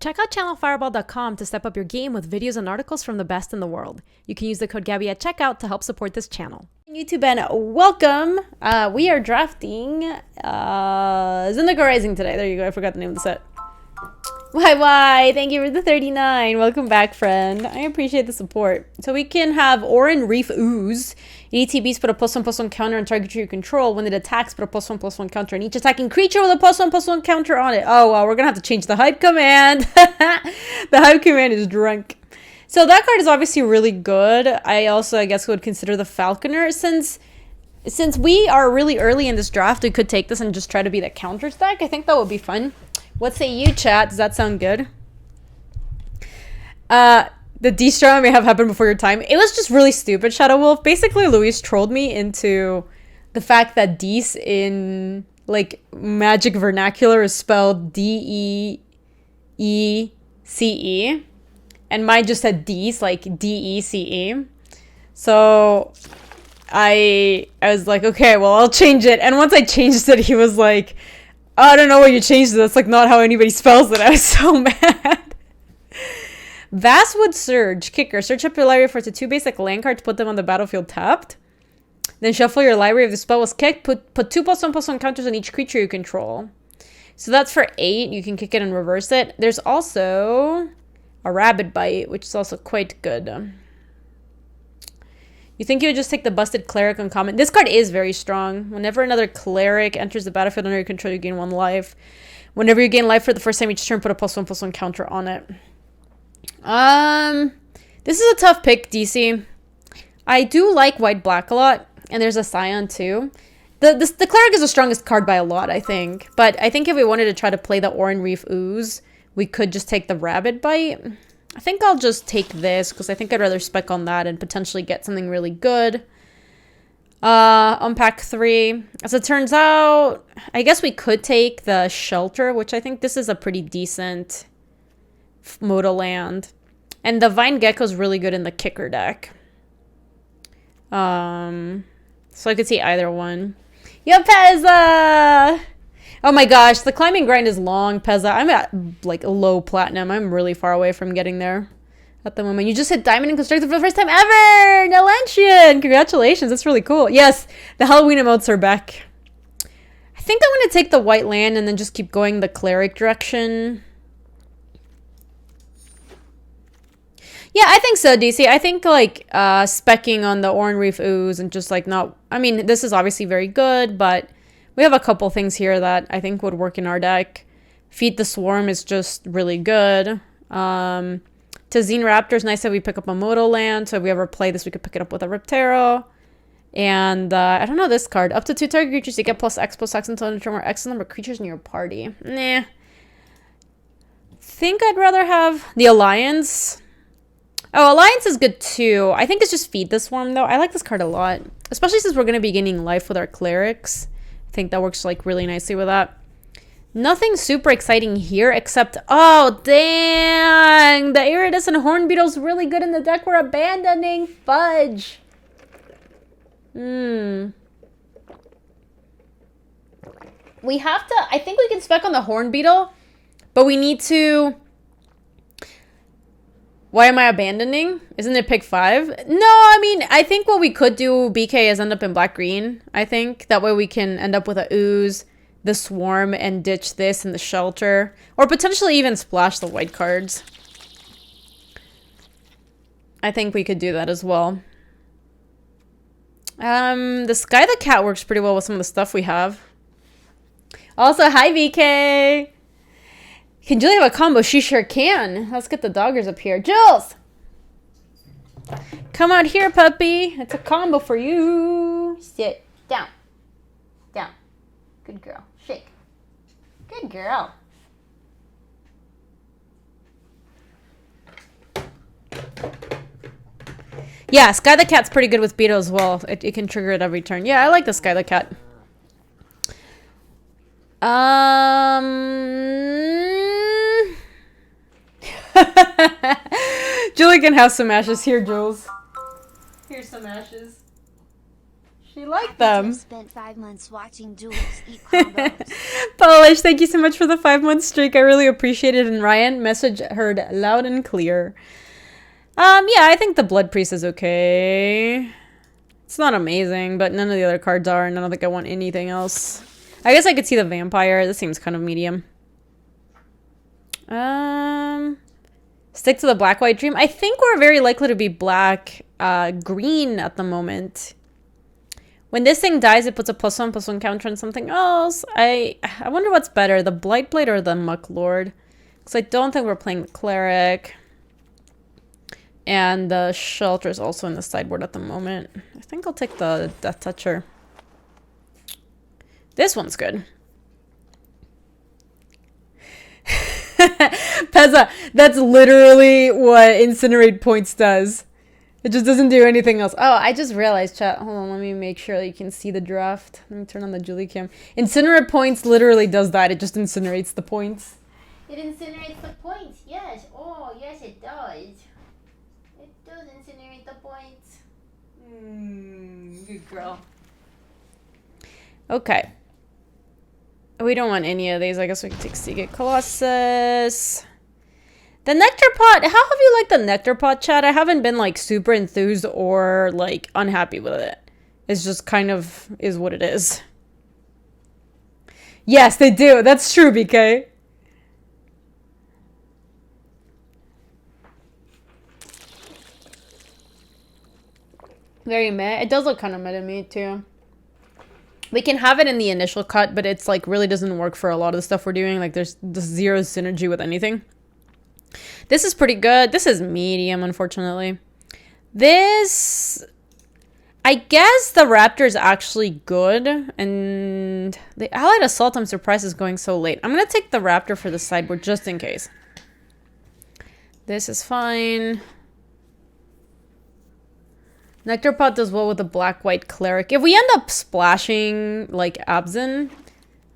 Check out channelfireball.com to step up your game with videos and articles from the best in the world. You can use the code Gaby at checkout to help support this channel. YouTube and welcome. We are drafting Zendikar Rising today. There you go. I forgot the name of the set. Why? Thank you for the 39. Welcome back, friend. I appreciate the support. So we can have Oran Reef Ooze. ETBs put a +1/+1 counter on target you control. When it attacks, put a +1/+1 counter on each attacking creature with a +1/+1 counter on it. Oh, well, we're going to have to change the hype command. The hype command is drunk. So that card is obviously really good. I also, I guess, would consider the Falconer. Since we are really early in this draft, we could take this and just try to be the counter stack. I think that would be fun. What say you, chat? Does that sound good? The D-Strat may have happened before your time. It was just really stupid, Shadow Wolf. Basically, Luis trolled me into the fact that Dees in, like, Magic vernacular is spelled D-E-E-C-E. And mine just said Dees, like D-E-C-E. So I was like, okay, well, I'll change it. And once I changed it, he was like, I don't know what you changed it. That's like not how anybody spells it. I was so mad. Vastwood Surge. Kicker. Search up your library for 2 basic land cards. Put them on the battlefield tapped. Then shuffle your library. If the spell was kicked, put 2 +1/+1 counters on each creature you control. So that's for 8. You can kick it and reverse it. There's also a Rabbit Bite, which is also quite good. You think you would just take the Busted Cleric on common? This card is very strong. Whenever another Cleric enters the battlefield under your control, you gain 1 life. Whenever you gain life for the first time each turn, put a +1/+1 counter on it. This is a tough pick, DC. I do like White-Black a lot, and there's a Scion too. The Cleric is the strongest card by a lot, I think. But I think if we wanted to try to play the Oran Reef Ooze, we could just take the Rabbit Bite. I think I'll just take this because I think I'd rather spec on that and potentially get something really good. Unpack 3. As it turns out, I guess we could take the Shelter, which I think this is a pretty decent modal land. And the Vine Gecko is really good in the Kicker deck. So I could see either one. Yo, Pezza! Oh my gosh, the climbing grind is long, Pezza. I'm at, like, a low platinum. I'm really far away from getting there at the moment. You just hit Diamond and Constructed for the first time ever! Nalentian! Congratulations, that's really cool. Yes, the Halloween emotes are back. I think I'm going to take the white land and then just keep going the Cleric direction. Yeah, I think so, DC. I think, like, specking on the Oran Reef Ooze and just, like, not... I mean, this is obviously very good, but... we have a couple things here that I think would work in our deck. Feed the Swarm is just really good. Tazeen Raptor is nice that we pick up a modal land. So if we ever play this, we could pick it up with a Reptero. And I don't know this card. Up to 2 target creatures, you get +X/+X until you turn more X number of creatures in your party. Nah. Think I'd rather have the Alliance. Oh, Alliance is good too. I think it's just Feed the Swarm though. I like this card a lot. Especially since we're going to be gaining life with our Clerics. I think that works like really nicely with that. Nothing super exciting here except, oh dang, the Iridescent Hornbeetle's really good in the deck. We're abandoning Fudge. We have to, I think we can spec on the Hornbeetle, but we need to, why am I abandoning? Isn't it pick 5? No, I mean, I think what we could do, BK, is end up in black-green, I think. That way we can end up with a Ooze, the Swarm, and ditch this and the Shelter. Or potentially even splash the white cards. I think we could do that as well. The Sky the Cat works pretty well with some of the stuff we have. Also, hi, BK! Can Julie have a combo? She sure can. Let's get the doggers up here. Jules! Come out here, puppy. It's a combo for you. Sit. Down. Down. Good girl. Shake. Good girl. Yeah, Sky the Cat's pretty good with Beetle as well. It can trigger it every turn. Yeah, I like the Sky the Cat. Julie can have some ashes. Here, Jules. Here's some ashes. She liked them. Spent 5 months watching Jules eat combos. Polish, thank you so much for the 5-month streak. I really appreciate it. And Ryan, message heard loud and clear. Yeah, I think the Blood Priest is okay. It's not amazing, but none of the other cards are, and I don't think I want anything else. I guess I could see the Vampire. This seems kind of medium. Stick to the Black-White Dream. I think we're very likely to be black-green at the moment. When this thing dies, it puts a +1/+1 counter on something else. I wonder what's better, the Blightblade or the Muck Lord? Because I don't think we're playing the Cleric. And the Shelter is also in the sideboard at the moment. I think I'll take the Death Toucher. This one's good. Pezza, that's literally what Incinerate Points does. It just doesn't do anything else. Oh, I just realized, chat. Hold on, let me make sure that you can see the draft. Let me turn on the Julie cam. Incinerate Points literally does that. It just incinerates the points. It incinerates the points, yes. Oh, yes, it does. It does incinerate the points. Good girl. Okay. We don't want any of these. I guess we can take Seagate Colossus. The Nectar Pot. How have you liked the Nectar Pot, chat? I haven't been like super enthused or like unhappy with it. It's just kind of is what it is. Yes, they do. That's true, BK. Very meh. It does look kind of meh to me too. We can have it in the initial cut, but it's like really doesn't work for a lot of the stuff we're doing. Like there's zero synergy with anything. This is pretty good. This is medium, unfortunately. This, I guess the Raptor is actually good. And the Allied Assault, I'm surprised is going so late. I'm going to take the Raptor for the sideboard just in case. This is fine. Nectar Pot does well with the Black-White Cleric. If we end up splashing like Abzin,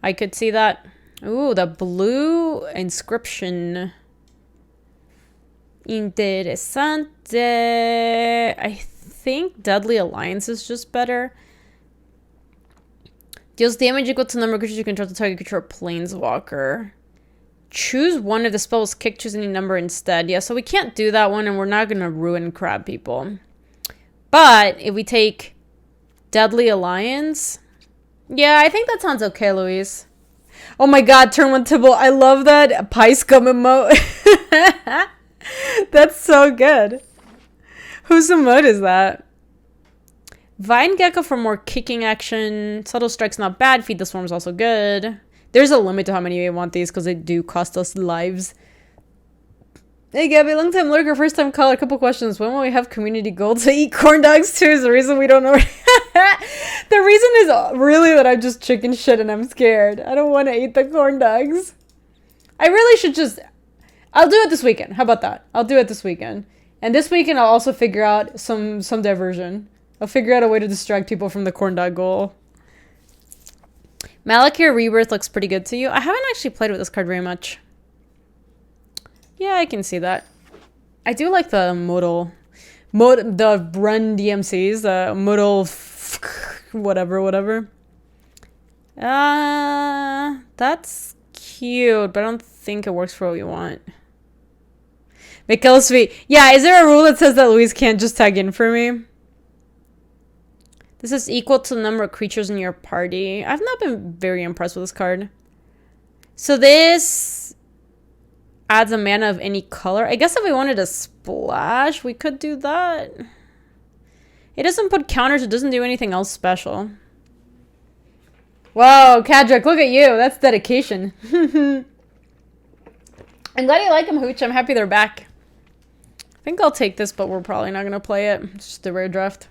I could see that. Ooh, the blue Inscription. Interesante. I think Deadly Alliance is just better. Deals damage equal to the number of creatures you control to target creature or planeswalker. Choose one if the spell was kicked, choose any number instead. Yeah, so we can't do that one, and we're not going to ruin crab people. But if we take Deadly Alliance, yeah, I think that sounds okay, Louise. Oh my god, turn 1 Tibble. I love that pie scum emote. That's so good. Whose emote is that? Vine Gecko for more kicking action. Subtle Strike's not bad. Feed the Swarm's also good. There's a limit to how many we want these because they do cost us lives. Hey Gabby, long time lurker, first time caller. A couple questions. When will we have community gold to eat corn dogs too? Is the reason we don't know. The reason is really that I'm just chicken shit and I'm scared. I don't want to eat the corn dogs. I really should just... I'll do it this weekend. How about that? I'll do it this weekend. And this weekend I'll also figure out some diversion. I'll figure out a way to distract people from the corn dog goal. Malakir Rebirth looks pretty good to you. I haven't actually played with this card very much. Yeah, I can see that. I do like the the run DMCs, the modal whatever. That's cute, but I don't think it works for what we want. Mikkel Sweet. Yeah, is there a rule that says that Louise can't just tag in for me? This is equal to the number of creatures in your party. I've not been very impressed with this card. So this adds a mana of any color. I guess if we wanted to splash, we could do that. It doesn't put counters. It doesn't do anything else special. Whoa, Kadric, look at you. That's dedication. I'm glad you like them, Hooch. I'm happy they're back. I think I'll take this, but we're probably not going to play it. It's just a rare draft.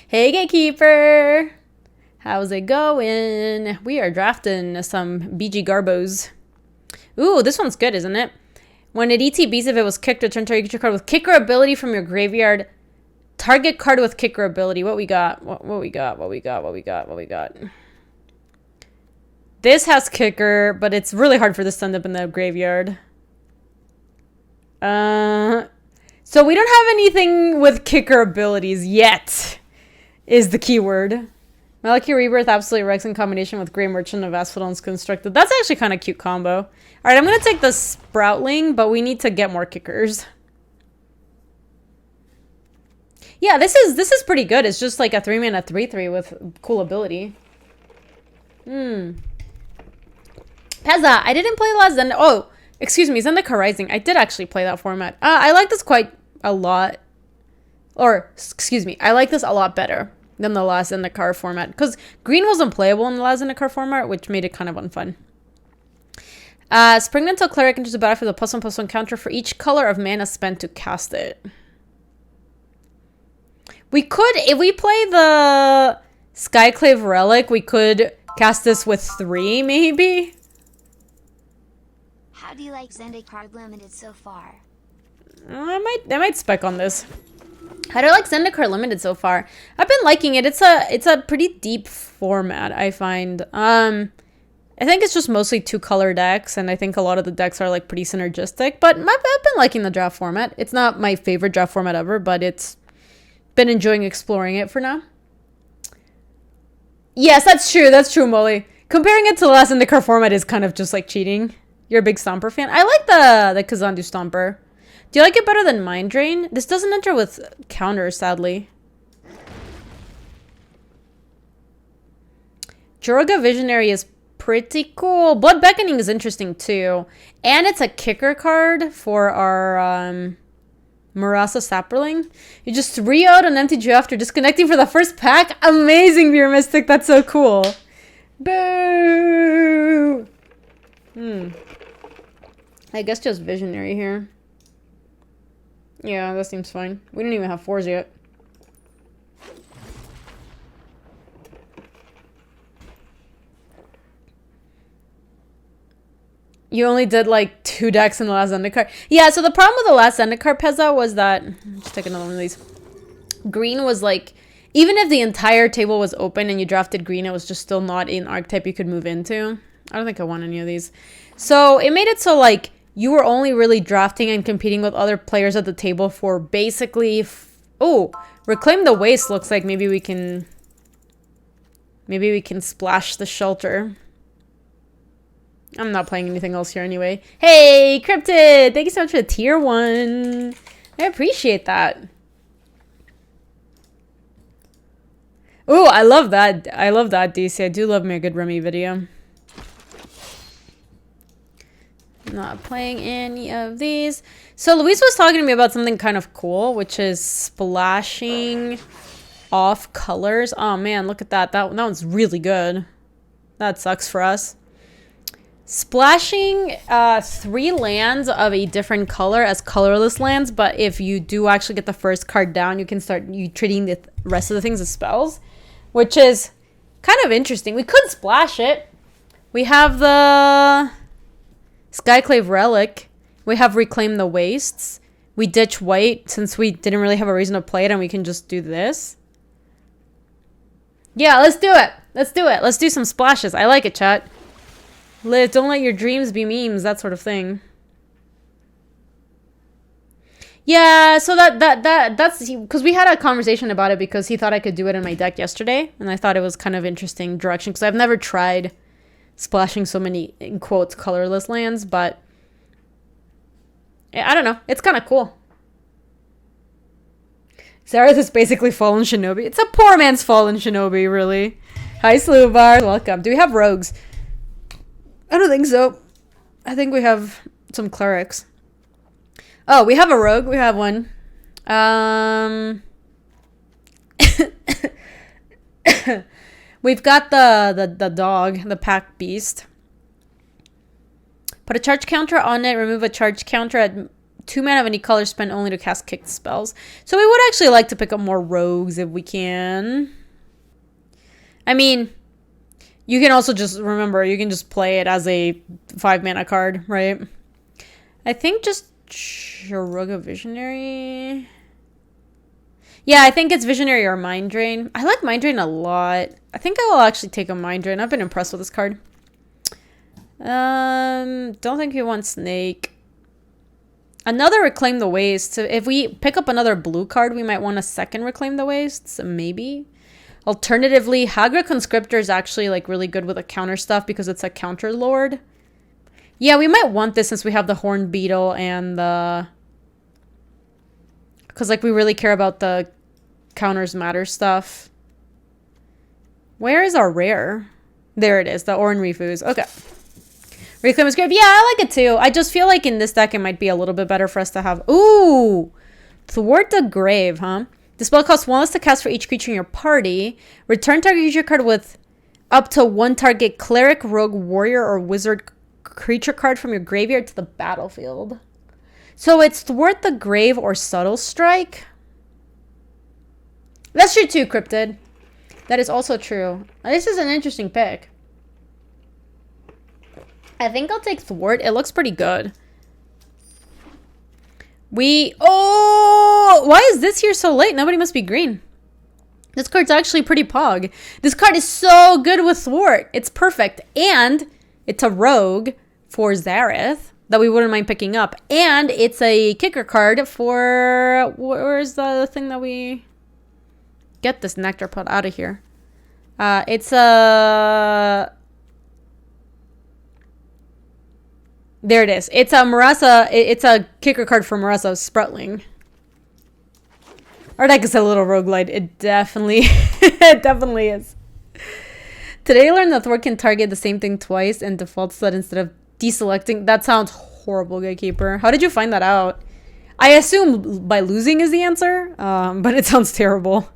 Hey, Gatekeeper. How's it going? We are drafting some BG Garbos. Ooh, this one's good, isn't it? When it ETBs, if it was kicked, return target card with kicker ability from your graveyard. Target card with kicker ability. What we got? What we got? This has kicker, but it's really hard for this to end up in the graveyard. So we don't have anything with kicker abilities yet. is the keyword. Maliki Rebirth absolutely wrecks in combination with Grey Merchant of Asphodon's Constructed. That's actually kind of cute combo. All right, I'm going to take the Sproutling, but we need to get more kickers. Yeah, this is pretty good. It's just like a 3-mana 3/3 with cool ability. Pezza, I didn't play the last Zendikar. Oh, excuse me, Zendikar Rising. I did actually play that format. I like this quite a lot. Or, excuse me, I like this a lot better than the last Zendikar format. Because green wasn't playable in the last Zendikar format, which made it kind of unfun. Spring until Cleric enters the battlefield with a +1/+1 counter for each color of mana spent to cast it. We could, if we play the Skyclave Relic, we could cast this with 3, maybe? How do you like Zendikar Limited so far? I might spec on this. How do I like Zendikar Limited so far? I've been liking it. It's a pretty deep format, I find. I think it's just mostly 2-color decks, and I think a lot of the decks are like pretty synergistic. But I've been liking the draft format. It's not my favorite draft format ever, but it's been enjoying exploring it for now. Yes, that's true. That's true, Molly. Comparing it to the last Zendikar format is kind of just like cheating. You're a big Stomper fan. I like the Kazandu Stomper. Do you like it better than Mind Drain? This doesn't enter with counters, sadly. Joroga Visionary is pretty cool. Blood Beckoning is interesting too. And it's a kicker card for our Murasa Sapperling. You just 3-0'd an MTG after disconnecting for the first pack. Amazing, Beer Mystic. That's so cool. Boo! I guess just Visionary here. Yeah, that seems fine. We don't even have 4s yet. You only did like 2 decks in the last Zendikar. Yeah, so the problem with the last Zendikar, Pezza, was that... Just take another one of these. Green was like... Even if the entire table was open and you drafted green, it was just still not an archetype you could move into. I don't think I want any of these. So it made it so like... You were only really drafting and competing with other players at the table for basically... Oh! Reclaim the Waste looks like maybe we can... Maybe we can splash the Shelter. I'm not playing anything else here anyway. Hey, Cryptid! Thank you so much for the tier 1. I appreciate that. Oh, I love that. I love that, DC. I do love me a good Remy video. Not playing any of these. So Luis was talking to me about something kind of cool, which is splashing off colors. Oh man, look at that. That one's really good. That sucks for us. Splashing 3 lands of a different color as colorless lands, but if you do actually get the first card down, you can start treating the rest of the things as spells, which is kind of interesting. We could splash it. We have the Skyclave Relic. We have Reclaim the Wastes. We ditch white since we didn't really have a reason to play it, and we can just do this. Yeah, let's do it. Let's do it. Let's do some splashes. I like it, chat. Don't let your dreams be memes, that sort of thing. Yeah, so that's because we had a conversation about it because he thought I could do it in my deck yesterday, and I thought it was kind of interesting direction because I've never tried splashing so many, in quotes, colorless lands, but I don't know. It's kind of cool. Zareth is basically Fallen Shinobi. It's a poor man's Fallen Shinobi, really. Hi, Slubar. Welcome. Do we have rogues? I don't think so. I think we have some clerics. Oh, we have a rogue. We have one. We've got the dog, the pack beast. Put a charge counter on it. Remove a charge counter at 2 mana of any color spent only to cast kicked spells. So we would actually like to pick up more rogues if we can. I mean, you can also just remember, you can just play it as a 5 mana card, right? I think just Sharuga Visionary. Yeah, I think it's Visionary or Mind Drain. I like Mind Drain a lot. I think I will actually take a Mind Drain. I've been impressed with this card. Don't think we want Snake. Another Reclaim the Waste. So if we pick up another blue card, we might want a second Reclaim the Waste. So maybe. Alternatively, Hagra Conscriptor is actually like really good with the counter stuff because it's a counter lord. Yeah, we might want this since we have the Horned Beetle and the... Because like we really care about the counters matter stuff. Where is our rare? There it is, the Orin Refuse. Okay. Reclaim Grave. Yeah, I like it too. I just feel like in this deck it might be a little bit better for us to have... Ooh! Thwart the Grave, huh? The spell costs 1 less to cast for each creature in your party. Return target creature card with up to 1 target cleric, rogue, warrior, or wizard creature card from your graveyard to the battlefield. So it's Thwart the Grave or Subtle Strike. That's true too, Cryptid. That is also true. This is an interesting pick. I think I'll take Thwart. It looks pretty good. Oh, why is this here so late? Nobody must be green. This card's actually pretty pog. This card is so good with Thwart. It's perfect. And it's a rogue for Zareth that we wouldn't mind picking up. And it's a kicker card for... Where's the thing that we... Get this nectar pot out of here. It's a... There it is. It's a Marasa. It's a kicker card for Marasa Sprutling. Our deck is a little roguelite. It definitely, it definitely is. Today I learned that Thwart can target the same thing twice and defaults that instead of deselecting. That sounds horrible, Gatekeeper. How did you find that out? I assume by losing is the answer, but it sounds terrible.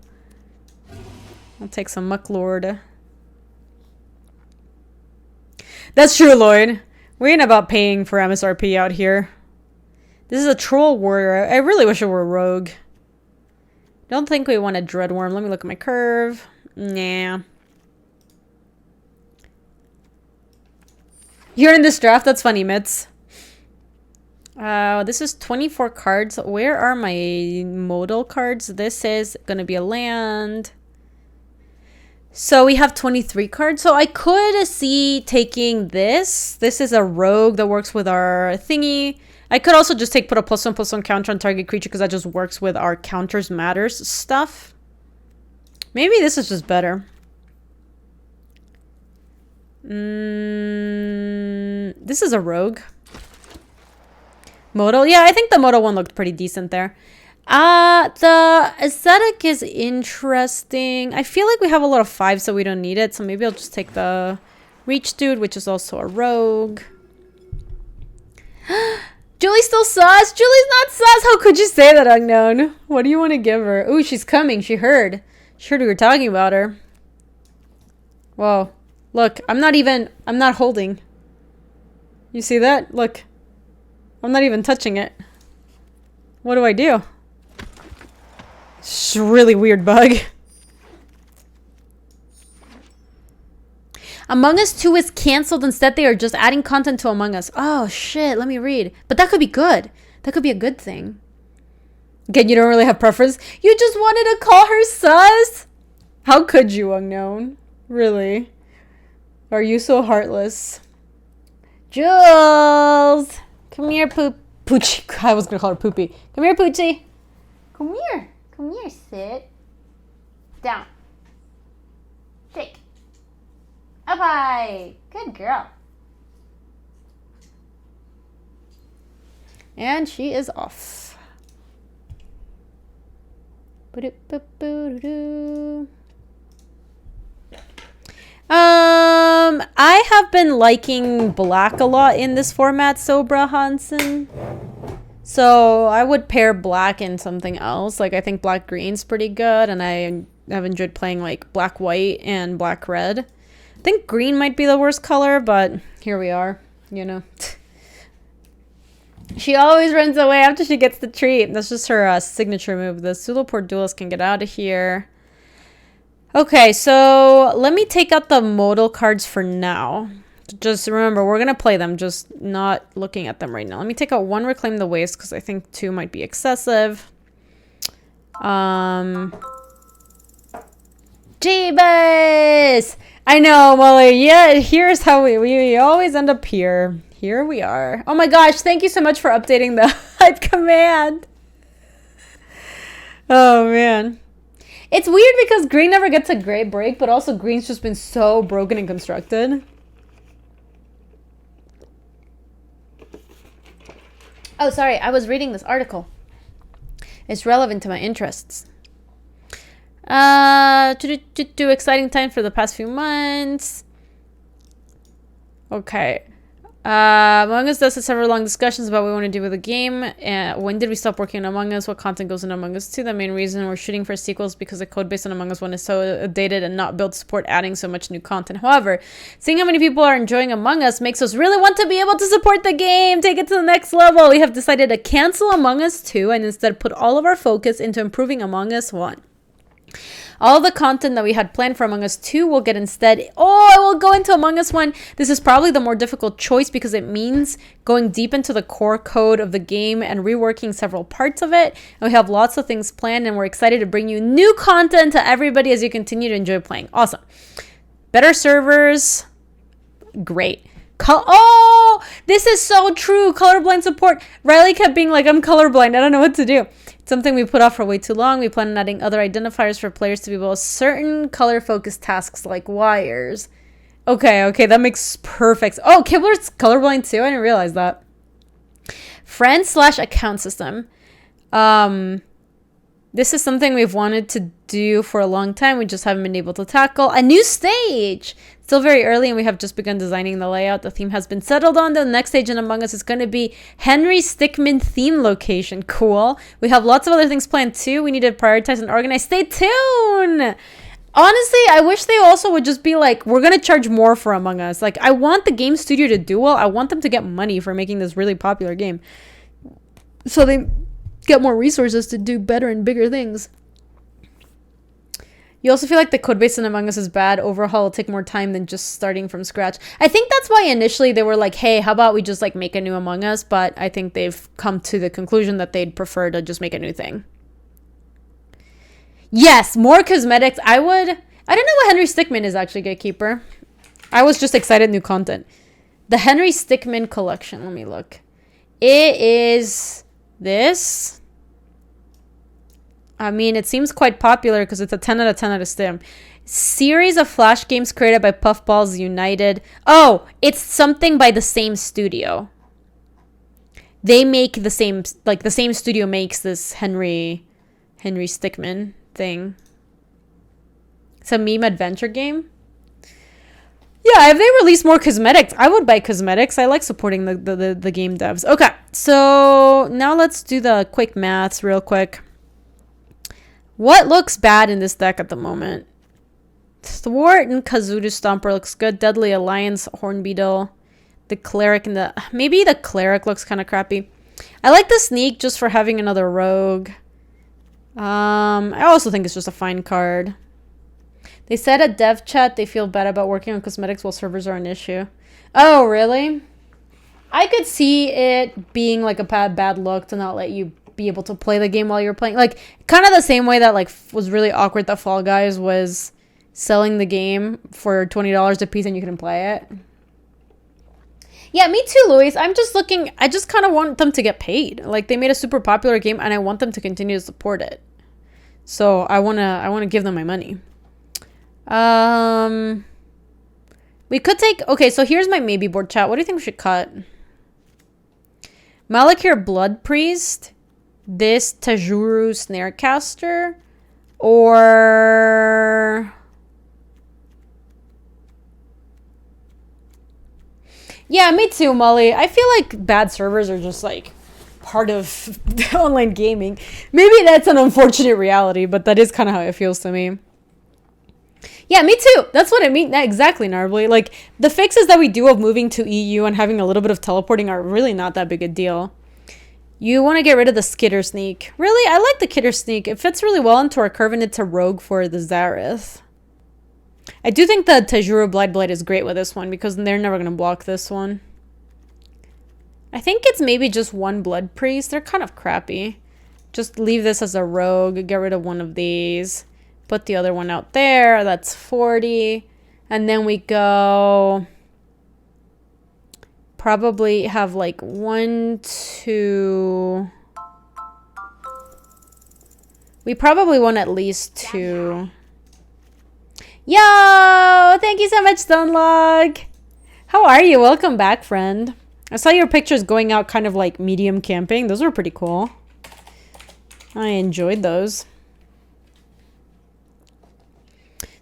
I'll take some Mucklord. That's true, Lloyd. We ain't about paying for MSRP out here. This is a Troll Warrior. I really wish it were a Rogue. Don't think we want a Dreadworm. Let me look at my curve. Nah. You're in this draft? That's funny, Mitz. This is 24 cards. Where are my modal cards? This is going to be a land. So we have 23 cards. So I could see taking this. This is a rogue that works with our thingy. I could also just put a +1/+1 counter on target creature because that just works with our counters matters stuff. Maybe this is just better. This is a rogue. Modal. Yeah, I think the modal one looked pretty decent there. The aesthetic is interesting. I feel like we have a lot of 5s, so we don't need it. So maybe I'll just take the Reach Dude, which is also a rogue. Julie's still sus? Julie's not sus! How could you say that, Unknown? What do you want to give her? Ooh, she's coming. She heard. She heard we were talking about her. Whoa. Look, I'm not holding. You see that? Look. I'm not even touching it. What do I do? It's a really weird bug. Among Us 2 is cancelled. Instead, they are just adding content to Among Us. Oh, shit. Let me read. But that could be good. That could be a good thing. Again, you don't really have preference. You just wanted to call her sus? How could you, Unknown? Really? Are you so heartless? Jules! Come here, Poochie. I was going to call her Poopy. Come here, Poochie. Come here. Come here, sit. Down. Shake. Up high. Good girl. And she is off. I have been liking black a lot in this format, Sobra Hansen. So I would pair black and something else. Like I think black green's pretty good, and I have enjoyed playing like black white and black red. I think green might be the worst color, but here we are, you know. She always runs away after she gets the treat. That's just her signature move. The Sulaport Duelist can get out of here. Okay, so let me take out the modal cards for now. Just remember, we're going to play them, just not looking at them right now. Let me take out 1 Reclaim the Waste, because I think 2 might be excessive. Jeebus! I know, Molly. Yeah, here's how we always end up here. Here we are. Oh my gosh, thank you so much for updating the HUD command. Oh, man. It's weird because green never gets a great break, but also green's just been so broken and constructed. Oh, sorry. I was reading this article. It's relevant to my interests. Exciting time for the past few months. Okay. Among Us does have several long discussions about what we want to do with the game. When did we stop working on Among Us? What content goes in Among Us 2? The main reason we're shooting for sequels because the code based on Among Us 1 is so dated and not built to support adding so much new content. However, seeing how many people are enjoying Among Us makes us really want to be able to support the game, take it to the next level. We have decided to cancel Among Us 2 and instead put all of our focus into improving Among Us 1. All the content that we had planned for Among Us 2 will get instead, I will go into Among Us 1. This is probably the more difficult choice because it means going deep into the core code of the game and reworking several parts of it. And we have lots of things planned and we're excited to bring you new content to everybody as you continue to enjoy playing. Awesome. Better servers. Great. This is so true. Colorblind support. Riley kept being like, I'm colorblind. I don't know what to do. It's something we put off for way too long. We plan on adding other identifiers for players to be able to certain color-focused tasks like wires. Okay, that makes perfect. Oh, Kibler's colorblind too? I didn't realize that. Friend/account system. This is something we've wanted to do for a long time. We just haven't been able to tackle. A new stage! Still very early and we have just begun designing the layout. The theme has been settled on. The next stage in Among Us is going to be Henry Stickmin theme location. Cool. We have lots of other things planned too. We need to prioritize and organize. Stay tuned! Honestly, I wish they also would just be like, we're going to charge more for Among Us. Like, I want the game studio to do well. I want them to get money for making this really popular game. So they get more resources to do better and bigger things. You also feel like the code base in Among Us is bad. Overhaul will take more time than just starting from scratch. I think that's why initially they were like, hey, how about we just like make a new Among Us? But I think they've come to the conclusion that they'd prefer to just make a new thing. Yes, more cosmetics. I don't know what Henry Stickmin is actually, Gatekeeper. I was just excited new content. The Henry Stickmin collection. Let me look. It is this. I mean, it seems quite popular because it's a 10 out of 10 out of Steam. Series of Flash games created by Puffballs United. Oh, it's something by the same studio. They make the same studio makes this Henry Stickmin thing. It's a meme adventure game. Yeah, if they release more cosmetics, I would buy cosmetics. I like supporting the game devs. Okay, so now let's do the quick maths real quick. What looks bad in this deck at the moment? Thwart and Kazuto Stomper looks good. Deadly Alliance, Hornbeetle, the Cleric, and maybe the Cleric looks kind of crappy. I like the Sneak just for having another Rogue. I also think it's just a fine card. They said at dev chat they feel bad about working on cosmetics while servers are an issue. Oh, really? I could see it being like a bad look to not let you be able to play the game while you're playing. Like, kind of the same way that, like, was really awkward that Fall Guys was selling the game for $20 a piece and you couldn't play it. Yeah, me too, Luis. I just kind of want them to get paid. Like, they made a super popular game and I want them to continue to support it. So, I want to give them my money. We could take... Okay, so here's my maybe board chat. What do you think we should cut? Malakir Blood Priest, this Tajuru Snarecaster, or... Yeah, me too, Molly. I feel like bad servers are just like part of online gaming. Maybe that's an unfortunate reality, but that is kind of how it feels to me. Yeah, me too. That's what I mean. Exactly, Narbly. Like, the fixes that we do of moving to EU and having a little bit of teleporting are really not that big a deal. You want to get rid of the Skitter Sneak. Really? I like the Kitter Sneak. It fits really well into our curve and it's a rogue for the Zareth. I do think the Tajuru Blade is great with this one because they're never going to block this one. I think it's maybe just one Blood Priest. They're kind of crappy. Just leave this as a rogue. Get rid of one of these. Put the other one out there. That's 40. And then we go... Probably have like 1, 2... We probably won at least 2. Yo! Thank you so much, Stonelog! How are you? Welcome back, friend. I saw your pictures going out kind of like medium camping. Those were pretty cool. I enjoyed those.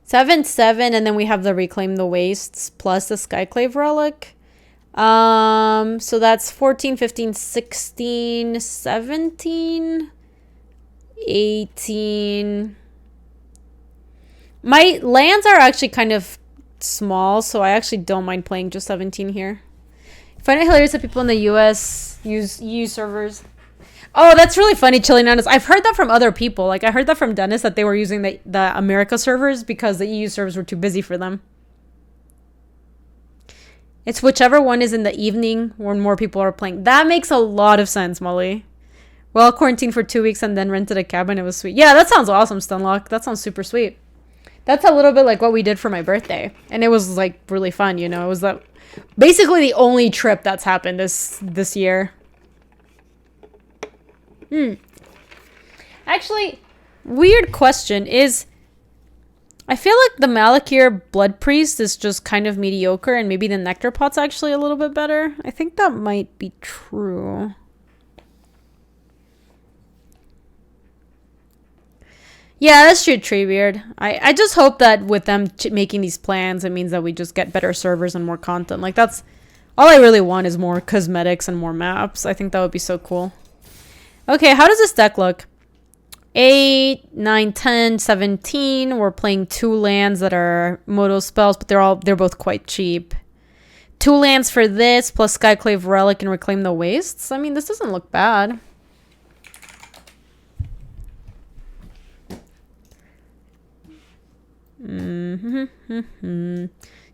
7-7, and then we have the Reclaim the Wastes plus the Skyclave Relic. So that's 14, 15, 16, 17, 18. My lands are actually kind of small, so I actually don't mind playing just 17 here. I find it hilarious that people in the US use EU servers. Oh, that's really funny, Chilling Honest. I've heard that from other people. Like, I heard that from Dennis that they were using the America servers because the EU servers were too busy for them. It's whichever one is in the evening when more people are playing. That makes a lot of sense, Molly. Well, quarantined for 2 weeks and then rented a cabin. It was sweet. Yeah, that sounds awesome, Stunlock. That sounds super sweet. That's a little bit like what we did for my birthday. And it was, like, really fun, you know? It was basically the only trip that's happened this year. Actually, weird question is... I feel like the Malakir Blood Priest is just kind of mediocre, and maybe the Nectar Pot's actually a little bit better. I think that might be true. Yeah, that's true, Treebeard. I just hope that with them making these plans, it means that we just get better servers and more content. Like, that's... All I really want is more cosmetics and more maps. I think that would be so cool. Okay, how does this deck look? 8, 9, 10, 17. We're playing 2 lands that are Moto spells, but they're both quite cheap. 2 lands for this, plus Skyclave Relic and Reclaim the Wastes. I mean, this doesn't look bad.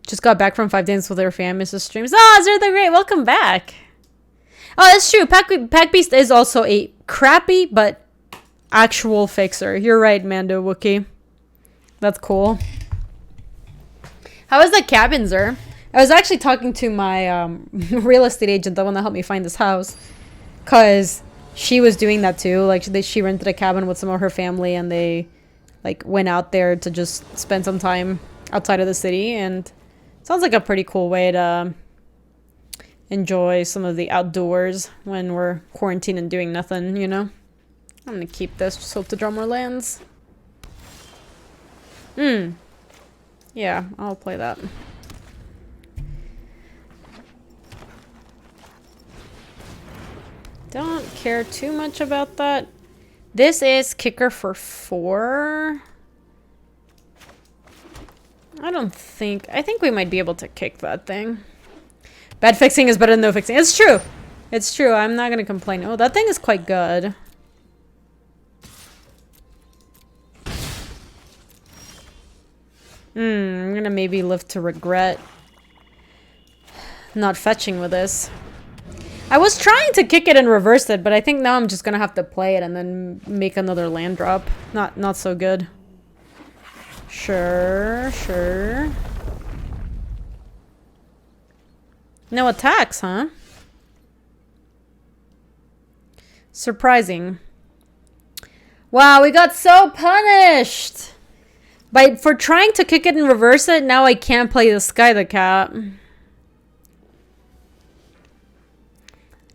Just got back from 5 days with her fam. Mrs. Streams. Oh, Zer the Great, welcome back. Oh, that's true. Pack Beast is also a crappy, but actual fixer. You're right, Mando Wookie. That's cool. How is the cabin, Zer? I was actually talking to my real estate agent, the one that helped me find this house, because she was doing that too. Like, she rented a cabin with some of her family, and they like went out there to just spend some time outside of the city, and it sounds like a pretty cool way to enjoy some of the outdoors when we're quarantined and doing nothing, you know? I'm gonna keep this, just hope to draw more lands. Yeah, I'll play that. Don't care too much about that. This is kicker for 4. I think we might be able to kick that thing. Bad fixing is better than no fixing. It's true. It's true. I'm not gonna complain. Oh, that thing is quite good. I'm gonna maybe live to regret not fetching with this. I was trying to kick it and reverse it, but I think now I'm just gonna have to play it and then make another land drop. Not so good. Sure. No attacks, huh? Surprising. Wow, we got so punished! For trying to kick it and reverse it, now I can't play the Sky the Cat.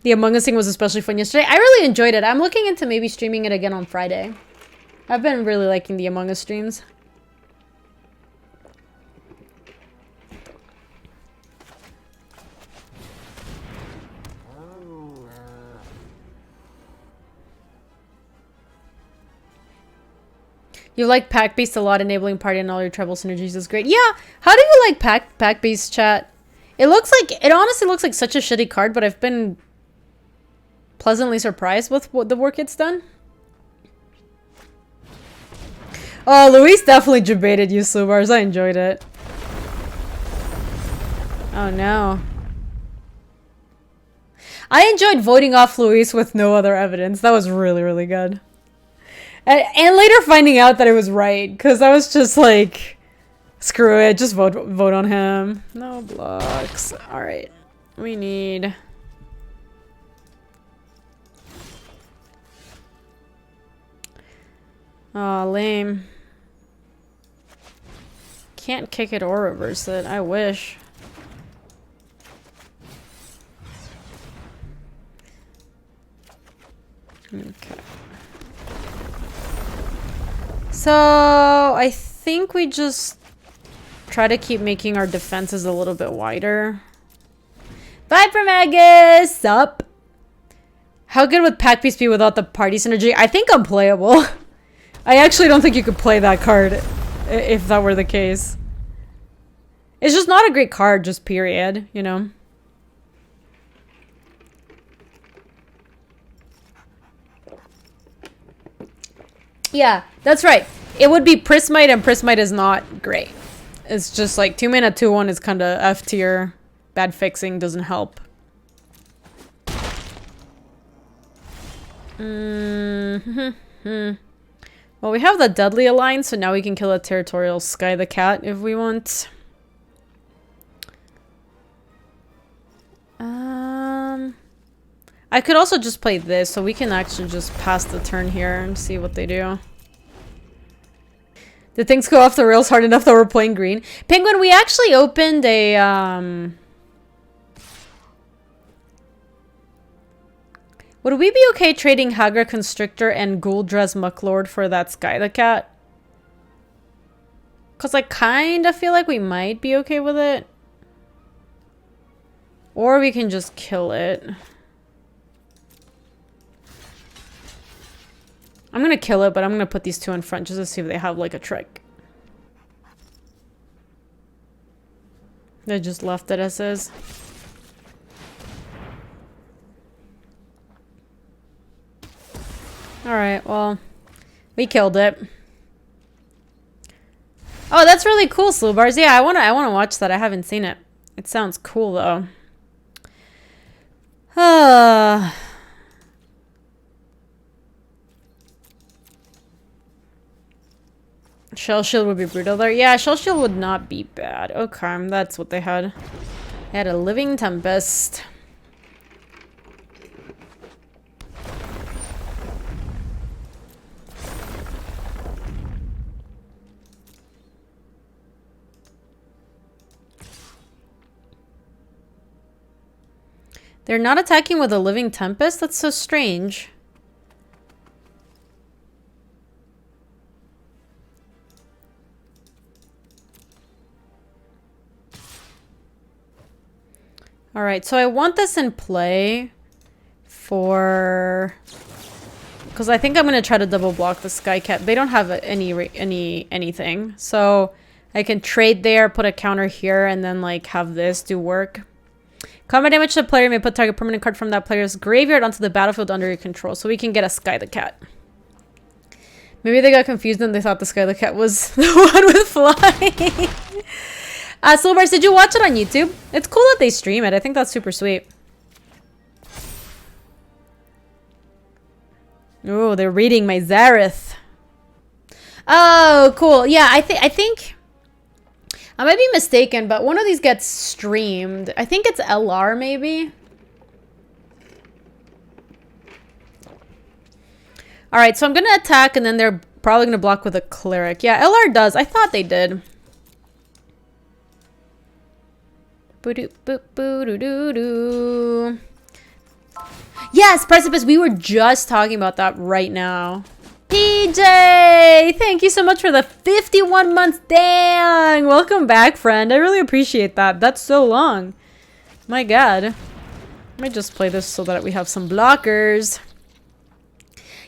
The Among Us thing was especially fun yesterday. I really enjoyed it. I'm looking into maybe streaming it again on Friday. I've been really liking the Among Us streams. You like Pack Beast a lot, enabling party and all your treble synergies is great. Yeah, how do you like Pack Beast, chat? It honestly looks like such a shitty card, but I've been pleasantly surprised with what the work it's done. Oh, Luis definitely debated you, Subars. I enjoyed it. Oh no. I enjoyed voting off Luis with no other evidence. That was really, really good. And later finding out that it was right, because I was just like, screw it, just vote on him. No blocks. Alright. We need... Aw, lame. Can't kick it or reverse it. I wish. Okay. So, I think we just try to keep making our defenses a little bit wider. Viper Magus! Sup? How good would pack piece be without the party synergy? I think unplayable. I actually don't think you could play that card if that were the case. It's just not a great card, just period, you know? Yeah, that's right. It would be Prismite, and Prismite is not great. It's just like 2 mana 2/1 is kind of F tier. Bad fixing doesn't help. Well, we have the Deadly Alliance, so now we can kill a Territorial Sky the Cat if we want. I could also just play this, so we can actually just pass the turn here and see what they do. Did things go off the rails hard enough that we're playing green? Penguin, we actually opened a, would we be okay trading Hagra Constrictor and Gouldrez Mucklord for that Sky the Cat? Because I kind of feel like we might be okay with it. Or we can just kill it. I'm going to kill it, but I'm going to put these two in front just to see if they have like a trick. They just left it as is. Alright, well, we killed it. Oh, that's really cool, Slubars. Yeah, I wanna watch that. I haven't seen it. It sounds cool though. Shell Shield would be brutal there. Yeah, Shell Shield would not be bad. Okay, that's what they had. They had a Living Tempest. They're not attacking with a Living Tempest? That's so strange. Alright, so I want this in play for... because I think I'm going to try to double block the Sky Cat. They don't have anything. So I can trade there, put a counter here, and then like have this do work. Combat damage to the player may put target permanent card from that player's graveyard onto the battlefield under your control. So we can get a Sky the Cat. Maybe they got confused and they thought the Sky the Cat was the one with flying. Silvers, did you watch it on YouTube? It's cool that they stream it. I think that's super sweet. Oh, they're reading my Zareth. Oh, cool. Yeah, I think... I might be mistaken, but one of these gets streamed. I think it's LR, maybe. Alright, so I'm going to attack, and then they're probably going to block with a Cleric. Yeah, LR does. I thought they did. Boo-doo-boo-boo-doo-doo-doo. Yes, Precipice, we were just talking about that right now. PJ, thank you so much for the 51 months. Dang, welcome back, friend. I really appreciate that. That's so long. My God. I might just play this so that we have some blockers.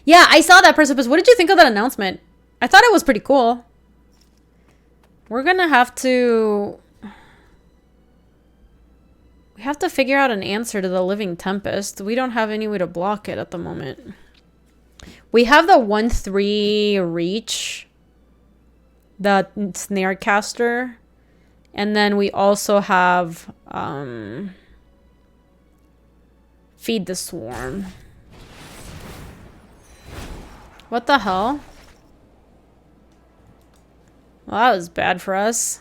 Yeah, I saw that, Precipice. What did you think of that announcement? I thought it was pretty cool. We're gonna have to... we have to figure out an answer to the Living Tempest. We don't have any way to block it at the moment. We have the 1/3 reach. The Snare Caster. And then we also have Feed the Swarm. What the hell? Well, that was bad for us.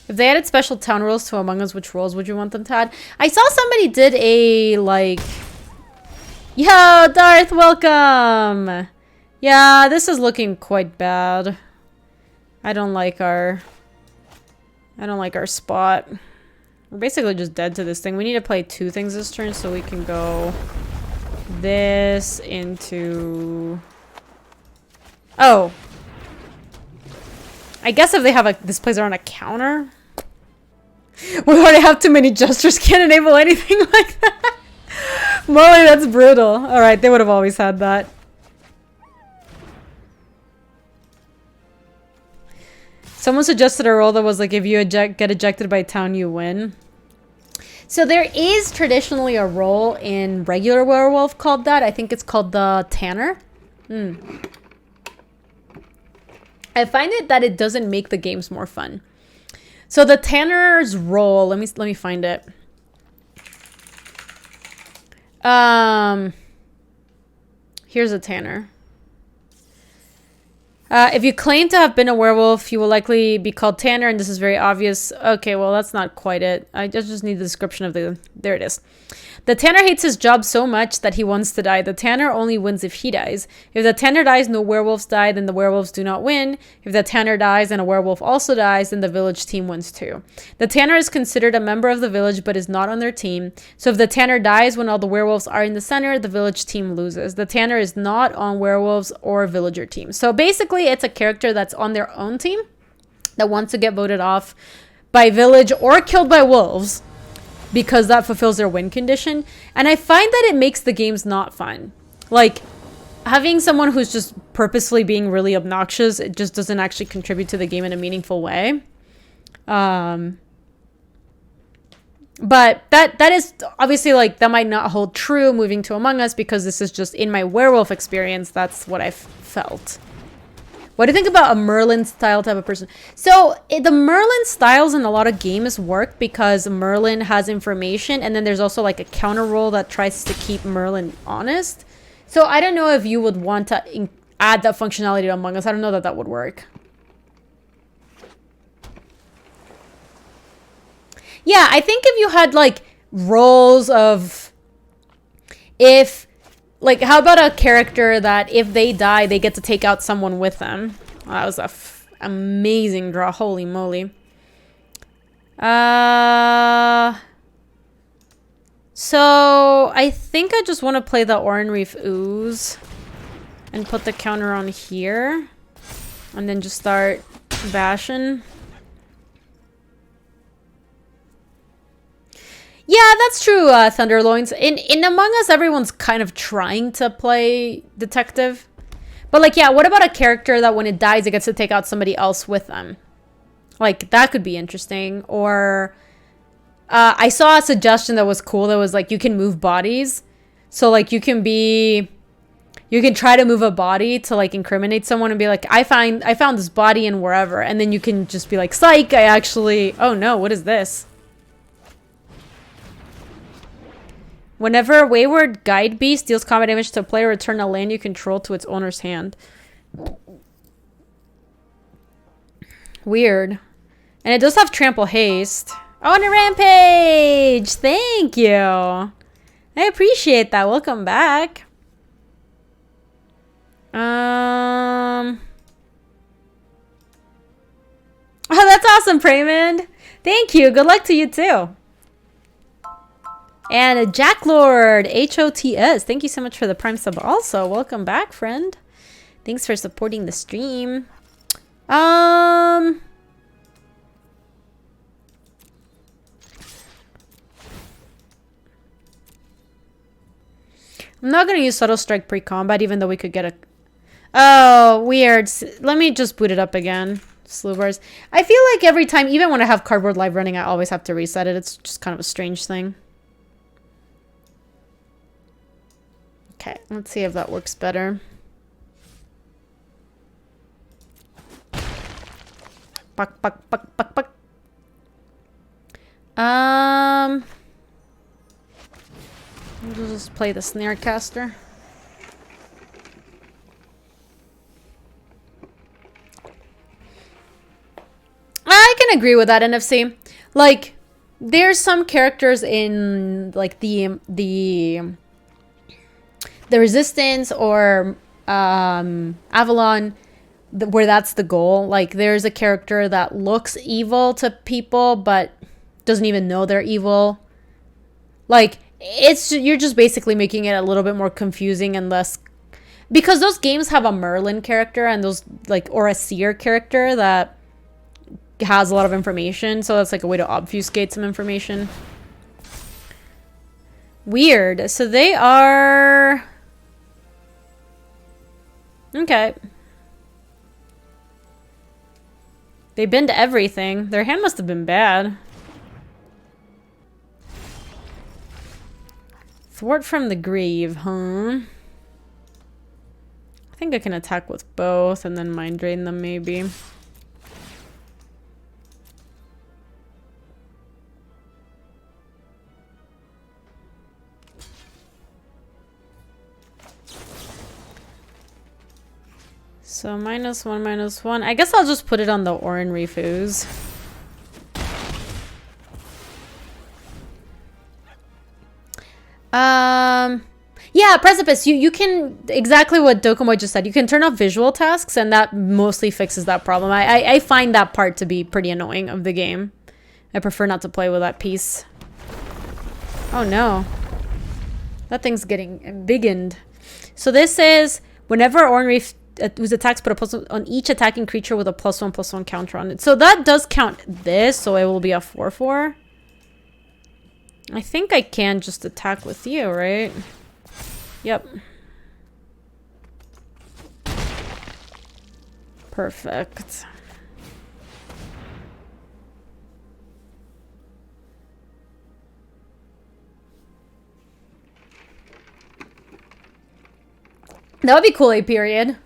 If they added special town rules to Among Us, which rules would you want them to add? I saw somebody did a, like, Yo, Darth, welcome! Yeah, this is looking quite bad. I don't like our spot. We're basically just dead to this thing. We need to play 2 things this turn so we can go this into... Oh. I guess if they have this plays on a counter. We already have too many gestures, can't enable anything like that. Molly, that's brutal. Alright, they would have always had that. Someone suggested a role that was like, if you get ejected by town, you win. So there is traditionally a role in regular werewolf called that. I think it's called the Tanner. I find it that it doesn't make the games more fun. So the Tanner's role, let me find it. Here's a Tanner. If you claim to have been a werewolf, you will likely be called Tanner, and this is very obvious. Okay, well, that's not quite it. I just need the description of the... There it is. The Tanner hates his job so much that he wants to die. The Tanner only wins if he dies. If the Tanner dies, no werewolves die, then the werewolves do not win. If the Tanner dies and a werewolf also dies, then the village team wins too. The Tanner is considered a member of the village, but is not on their team. So if the Tanner dies when all the werewolves are in the center, the village team loses. The Tanner is not on werewolves or villager team. So basically, it's a character that's on their own team that wants to get voted off by village or killed by wolves, because that fulfills their win condition. And I find that it makes the games not fun. Like, having someone who's just purposefully being really obnoxious, it just doesn't actually contribute to the game in a meaningful way. But that is obviously, like, that might not hold true moving to Among Us, because this is just in my werewolf experience, that's what I've felt. What do you think about a Merlin style type of person? So the Merlin styles in a lot of games work because Merlin has information, and then there's also like a counter role that tries to keep Merlin honest. So I don't know if you would want to add that functionality to Among Us. I don't know that that would work. Yeah, I think if you had like roles of, if, like, how about a character that if they die, they get to take out someone with them? Oh, that was a amazing draw. Holy moly. So I think I just want to play the Oran Reef Ooze and put the counter on here and then just start bashing. Yeah, that's true, Thunderloins. In Among Us, everyone's kind of trying to play detective. But, like, yeah, what about a character that when it dies, it gets to take out somebody else with them? Like, that could be interesting. Or, I saw a suggestion that was cool that was, like, you can move bodies. So, like, you can try to move a body to, like, incriminate someone and be like, I found this body in wherever. And then you can just be like, psych, I actually... Oh, no, what is this? Whenever a wayward guide beast deals combat damage to a player, return a land you control to its owner's hand. Weird. And it does have trample haste. Oh, and a rampage! Thank you. I appreciate that. Welcome back. Oh, that's awesome, Praymond. Thank you. Good luck to you too. And a Jacklord, HOTS. Thank you so much for the Prime sub also. Welcome back, friend. Thanks for supporting the stream. I'm not going to use Subtle Strike pre-combat, even though we could get a... Oh, weird. Let me just boot it up again. Slew bars. I feel like every time, even when I have Cardboard Live running, I always have to reset it. It's just kind of a strange thing. Okay, let's see if that works better. Buck, buck, buck, buck, buck. I'll just play the Snare Caster. I can agree with that, NFC. Like, there's some characters in, like, the the Resistance or Avalon, where that's the goal. Like, there's a character that looks evil to people but doesn't even know they're evil. Like, you're just basically making it a little bit more confusing and less, because those games have a Merlin character and those, like, or a seer character that has a lot of information, so that's like a way to obfuscate some information. Weird. So they are okay. They've been to everything. Their hand must have been bad. Thwart from the grave, huh? I think I can attack with both and then mind drain them, maybe. So -1/-1. I guess I'll just put it on the Orin Refuse. Yeah, Precipice, you can, exactly what Dokumo just said, you can turn off visual tasks and that mostly fixes that problem. I find that part to be pretty annoying of the game. I prefer not to play with that piece. Oh no. That thing's getting biggened. So this is, whenever Orin Reef whose attacks put a plus on each attacking creature with a +1/+1 counter on it. So that does count this, so it will be a 4/4. I think I can just attack with you, right? Yep. Perfect. That would be cool, a period.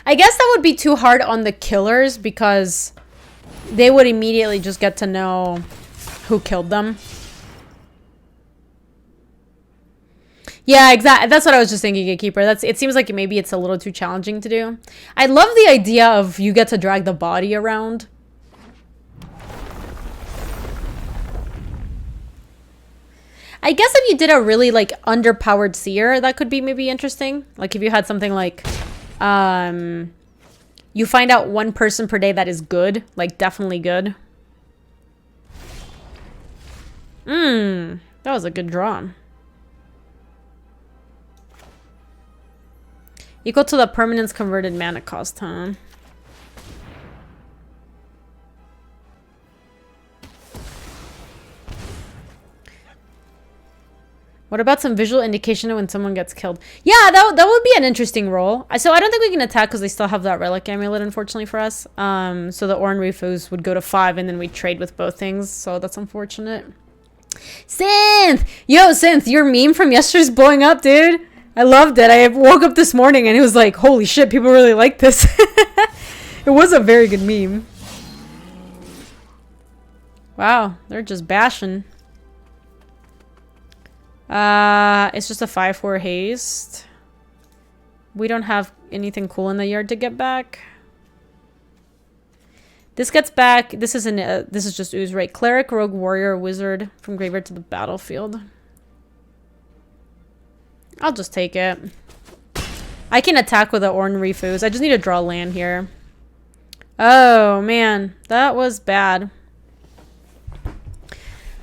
I guess that would be too hard on the killers because they would immediately just get to know who killed them. Yeah, exactly. That's what I was just thinking, Gatekeeper. It seems like maybe it's a little too challenging to do. I love the idea of you get to drag the body around. I guess if you did a really, like, underpowered seer, that could be maybe interesting. Like, if you had something like, you find out one person per day that is good. Like, definitely good. That was a good draw. Equal to the permanence converted mana cost, huh? What about some visual indication of when someone gets killed? Yeah, that would be an interesting role. So I don't think we can attack because they still have that relic amulet, unfortunately for us. So the Orin Refuse would go to 5 and then we trade with both things. So that's unfortunate. Synth! Yo, Synth, your meme from yesterday's blowing up, dude. I loved it. I woke up this morning and it was like, holy shit, people really like this. It was a very good meme. Wow, they're just bashing. It's just a 5/4 haste. We don't have anything cool in the yard to get back. This gets back. This is just ooze, right? Cleric, rogue, warrior, wizard from graveyard to the battlefield. I'll just take it. I can attack with the Orin Refuse. I just need to draw land here. Oh man, that was bad.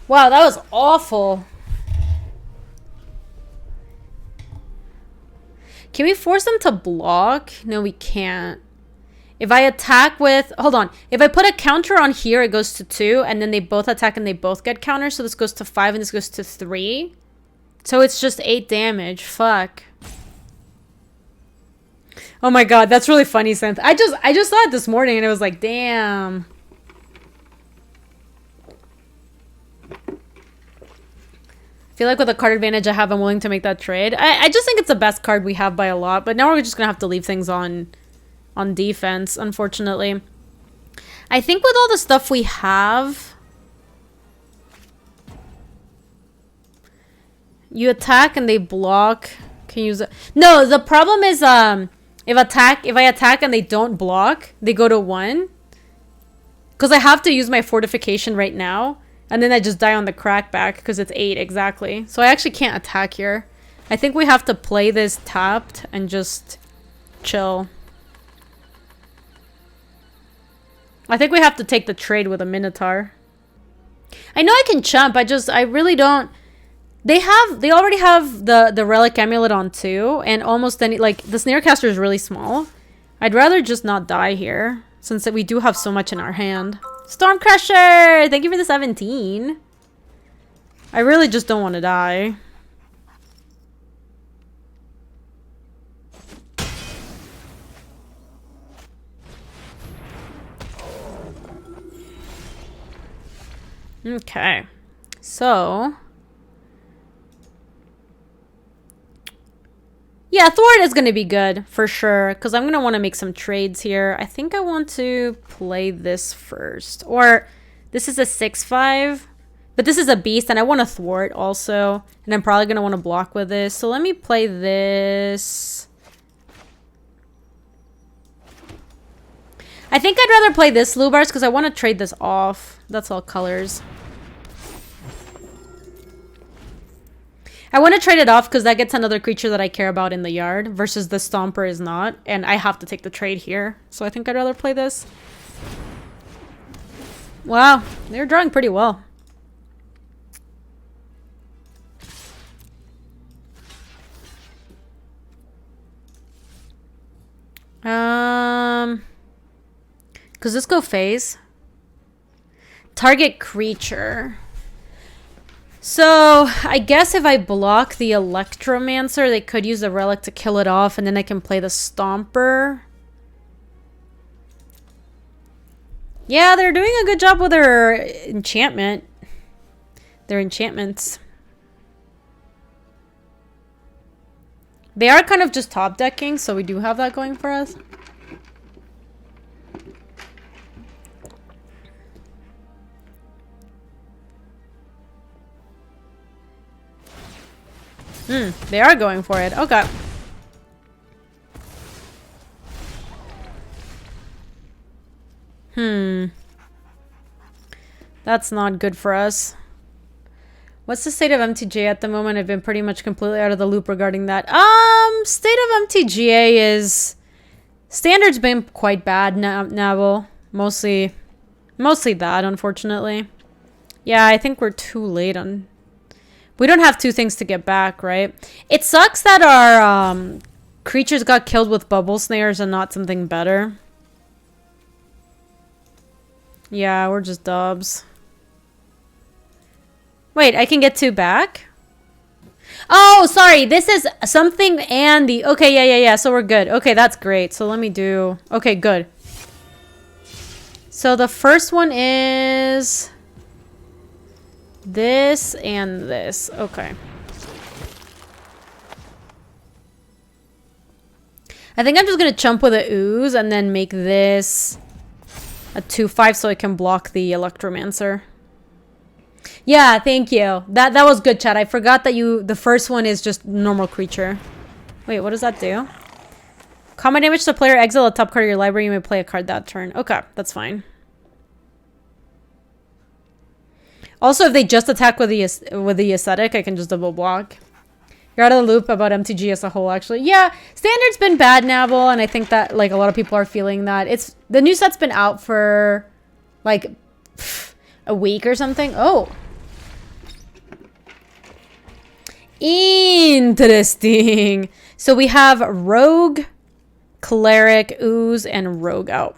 Wow, that was awful. Can we force them to block? No, we can't. If I attack with... Hold on. If I put a counter on here, it goes to 2. And then they both attack and they both get counters. So this goes to 5 and this goes to 3. So it's just 8 damage. Fuck. Oh my god. That's really funny, Synth. I just saw it this morning and it was like, damn. I feel like with the card advantage I have, I'm willing to make that trade. I just think it's the best card we have by a lot, but now we're just gonna have to leave things on defense, unfortunately. I think with all the stuff we have, you attack and they block. Can use it. No, the problem is if I attack and they don't block, they go to 1. Because I have to use my fortification right now. And then I just die on the crackback because it's 8 exactly. So I actually can't attack here. I think we have to play this tapped and just chill. I think we have to take the trade with a Minotaur. I know I can chump, I really don't. They already have the Relic Amulet on 2, and almost any, like, the Snarecaster is really small. I'd rather just not die here, since we do have so much in our hand. Stormcrusher! Thank you for the 17. I really just don't want to die. Okay. So... yeah, Thwart is going to be good, for sure, because I'm going to want to make some trades here. I think I want to play this first. Or, this is a 6/5, but this is a beast, and I want to Thwart also. And I'm probably going to want to block with this. So let me play this. I think I'd rather play this Lubars, because I want to trade this off. That's all colors. I want to trade it off because that gets another creature that I care about in the yard versus the Stomper is not. And I have to take the trade here. So I think I'd rather play this. Wow. They're drawing pretty well. Because let's go phase. Target creature. So, I guess if I block the Electromancer, they could use the Relic to kill it off, and then I can play the Stomper. Yeah, they're doing a good job with their enchantment. Their enchantments. They are kind of just top decking, so we do have that going for us. They are going for it. Okay. That's not good for us. What's the state of MTG at the moment? I've been pretty much completely out of the loop regarding that. State of MTGA is... Standard's been quite bad, Navel. Mostly that, unfortunately. Yeah, I think we're too late on... We don't have 2 things to get back, right? It sucks that our creatures got killed with bubble snares and not something better. Yeah, we're just dubs. Wait, I can get 2 back? Oh, sorry. This is something and the... Okay, yeah. So we're good. Okay, that's great. So let me do... Okay, good. So the first one is... this and this. Okay. I think I'm just going to chump with a ooze and then make this a 2/5 so I can block the Electromancer. Yeah, thank you. That was good, chat. I forgot that the first one is just normal creature. Wait, what does that do? Common damage to player, exile a top card of your library. You may play a card that turn. Okay, that's fine. Also, if they just attack with the Ascetic, I can just double block. You're out of the loop about MTG as a whole, actually. Yeah, Standard's been bad, Navel, and I think that like a lot of people are feeling that. The new set's been out for like a week or something. Oh. Interesting. So we have Rogue, Cleric, Ooze, and Rogue out.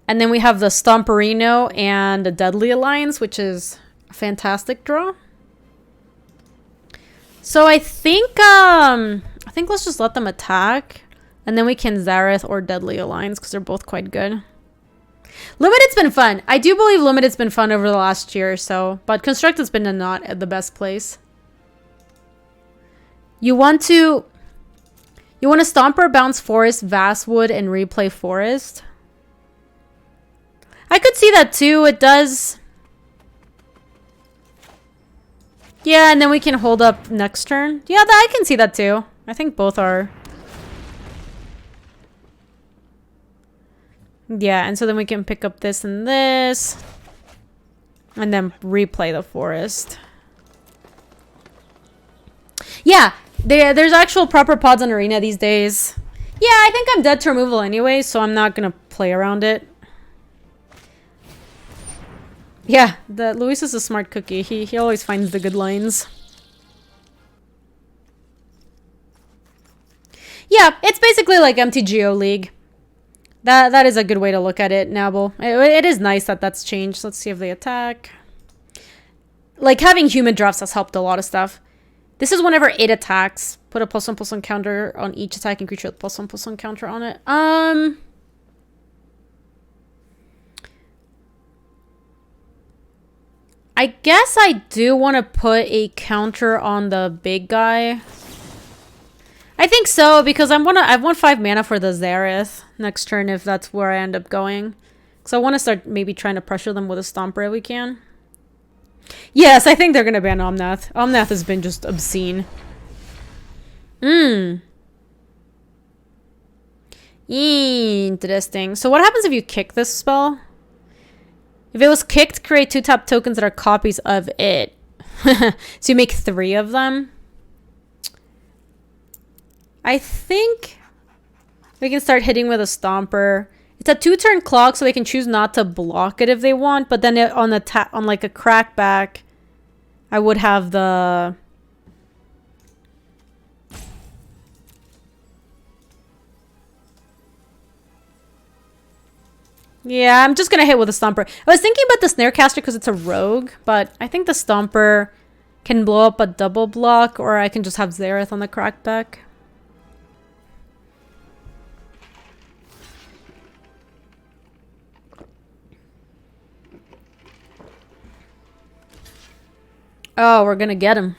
And then we have the Stomperino and the Deadly Alliance, which is a fantastic draw. So I think let's just let them attack. And then we can Zareth or Deadly Alliance because they're both quite good. Limited's been fun. I do believe Limited's been fun over the last year or so. But Constructed's been not at the best place. You want to Stomper, bounce Forest, Vastwood, and replay Forest. I could see that too. It does. Yeah, and then we can hold up next turn. Yeah, I can see that too. I think both are. Yeah, and so then we can pick up this and this. And then replay the forest. Yeah, there's actual proper pods on Arena these days. Yeah, I think I'm dead to removal anyway, so I'm not gonna play around it. Yeah, Luis is a smart cookie. He always finds the good lines. Yeah, it's basically like MTGO League. That is a good way to look at it, Nabble. It is nice that that's changed. Let's see if they attack. Like, having human drafts has helped a lot of stuff. This is whenever it attacks. Put a +1/+1 counter on each attacking creature with +1/+1 counter on it. I guess I do want to put a counter on the big guy. I think so, because I want 5 mana for the Zareth next turn if that's where I end up going. So I want to start maybe trying to pressure them with a Stomper if we can. Yes, I think they're going to ban Omnath. Omnath has been just obscene. Interesting. So what happens if you kick this spell? If it was kicked, create 2 tap tokens that are copies of it. So you make 3 of them. I think we can start hitting with a Stomper. It's a 2-turn clock, so they can choose not to block it if they want. But then on like a crackback, I would have the... Yeah, I'm just going to hit with a Stomper. I was thinking about the Snarecaster because it's a rogue, but I think the Stomper can blow up a double block, or I can just have Zareth on the crackback. Oh, we're going to get him.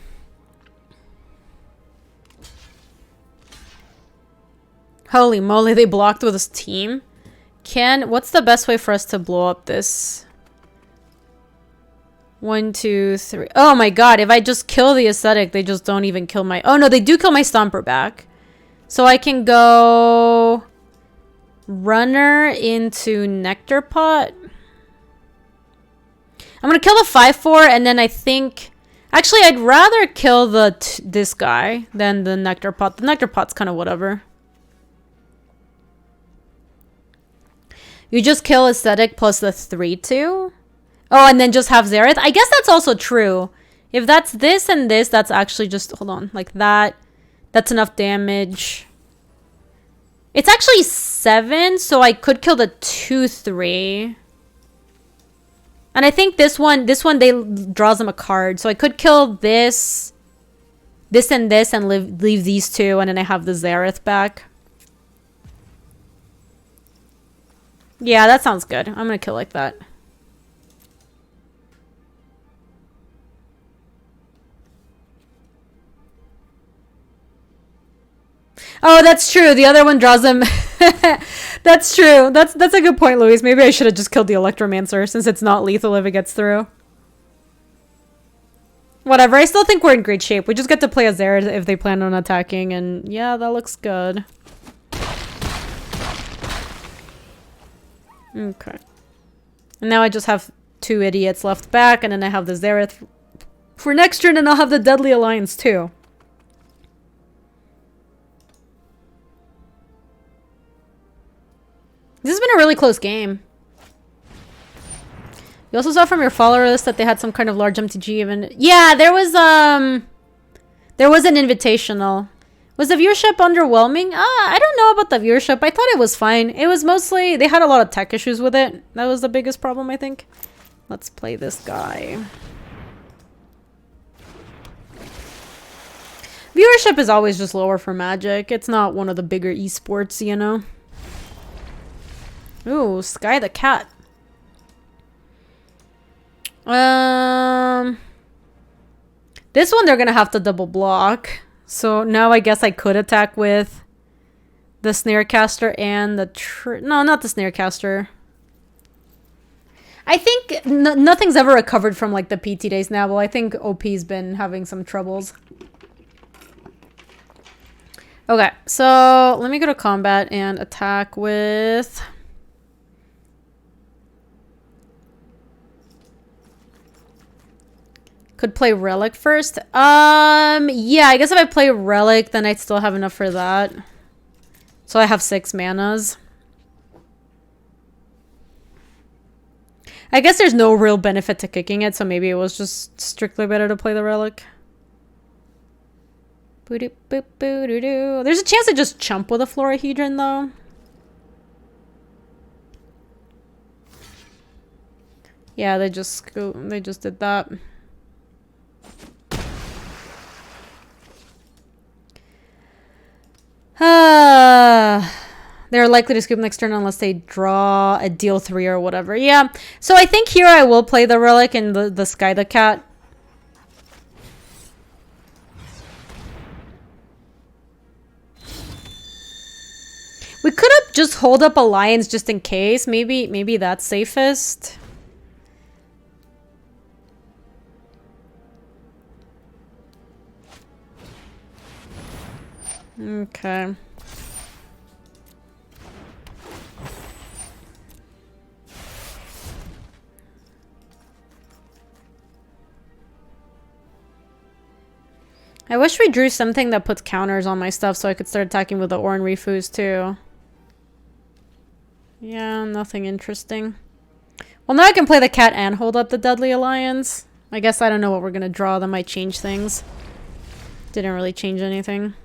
Holy moly, they blocked with his team. What's the best way for us to blow up this? 1, 2, 3. Oh my god, if I just kill the Aesthetic, they just don't even kill my... Oh no, they do kill my Stomper back. So I can go... Runner into Nectar Pot. I'm gonna kill the 5/4, and then I think... Actually, I'd rather kill this guy than the Nectar Pot. The Nectar Pot's kind of whatever. You just kill Aesthetic plus the 3/2? Oh, and then just have Zareth? I guess that's also true. If that's this and this, that's actually just... Hold on. Like that. That's enough damage. It's actually 7, so I could kill the 2/3. And I think this one they draws them a card. So I could kill this and this, and leave these 2, and then I have the Zareth back. Yeah, that sounds good. I'm gonna kill like that. Oh, that's true. The other one draws them. That's true. That's a good point, Luis. Maybe I should have just killed the Electromancer, since it's not lethal if it gets through. Whatever. I still think we're in great shape. We just get to play as Zareth if they plan on attacking, and yeah, that looks good. Okay. And now I just have 2 idiots left back, and then I have the Zareth for next turn, and I'll have the Deadly Alliance too. This has been a really close game. You also saw from your follower list that they had some kind of large MTG event. Yeah, there was an invitational. Was the viewership underwhelming? I don't know about the viewership. I thought it was fine. It was mostly... They had a lot of tech issues with it. That was the biggest problem, I think. Let's play this guy. Viewership is always just lower for Magic. It's not one of the bigger esports, you know? Ooh, Sky the Cat. This one they're gonna have to double block. So now I guess I could attack with the Snarecaster and the... No, not the Snarecaster. I think nothing's ever recovered from like the PT days now. Well, I think OP's been having some troubles. Okay, so let me go to combat and attack with... Could play Relic first. Yeah, I guess if I play Relic, then I'd still have enough for that. So I have 6 manas. I guess there's no real benefit to kicking it, so maybe it was just strictly better to play the Relic. There's a chance to just chump with a Florahedron, though. Yeah, they just did that. They're likely to scoop next turn unless they draw a deal 3 or whatever. Yeah, so I think here I will play the Relic and the Sky the Cat. We could have just hold up Alliance just in case. Maybe that's safest. Okay. I wish we drew something that puts counters on my stuff so I could start attacking with the Oran Refus too. Yeah, nothing interesting. Well, now I can play the cat and hold up the Deadly Alliance. I guess I don't know what we're gonna draw that might change things. Didn't really change anything.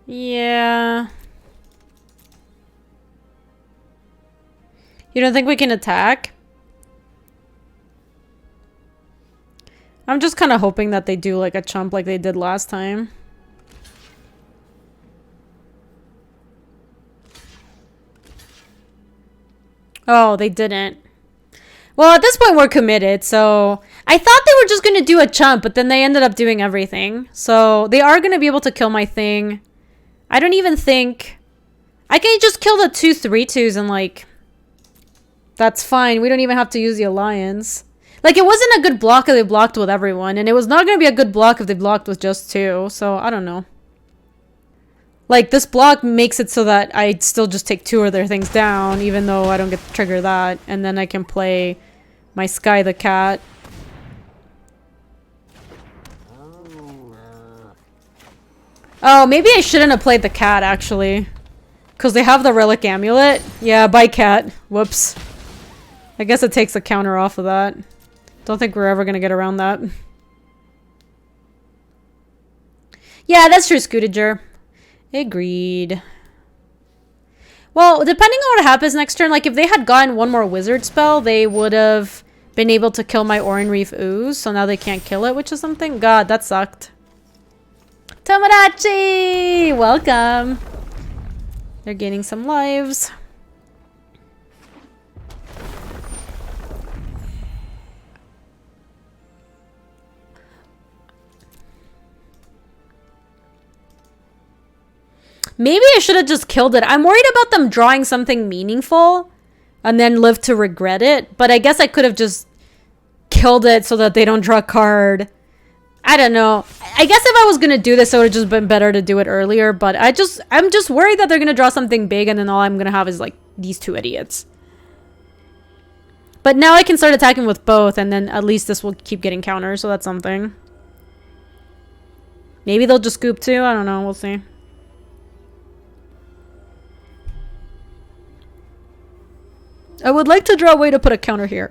Yeah. You don't think we can attack? I'm just kind of hoping that they do like a chump like they did last time. Oh, they didn't. Well, at this point, we're committed, so... I thought they were just going to do a chump, but then they ended up doing everything. So, they are going to be able to kill my thing. I don't even think... I can just kill the 2/3/2s and, like... That's fine. We don't even have to use the Alliance. Like, it wasn't a good block if they blocked with everyone, and it was not going to be a good block if they blocked with just 2, so I don't know. Like, this block makes it so that I still just take 2 of their things down, even though I don't get to trigger that. And then I can play my Sky the Cat. Oh, maybe I shouldn't have played the cat, actually. Because they have the Relic Amulet. Yeah, bye, cat. Whoops. I guess it takes the counter off of that. Don't think we're ever going to get around that. Yeah, that's true, Scootager. Agreed. Well, depending on what happens next turn, like if they had gotten one more wizard spell, they would have been able to kill my Oran Reef Ooze, so now they can't kill it, which is something. God, that sucked. Tomodachi! Welcome. They're gaining some lives. Maybe I should have just killed it. I'm worried about them drawing something meaningful and then live to regret it. But I guess I could have just killed it so that they don't draw a card. I don't know. I guess if I was going to do this, it would have just been better to do it earlier. But I'm just worried that they're going to draw something big and then all I'm going to have is like these 2 idiots. But now I can start attacking with both and then at least this will keep getting counters. So that's something. Maybe they'll just scoop too. I don't know. We'll see. I would like to draw a way to put a counter here.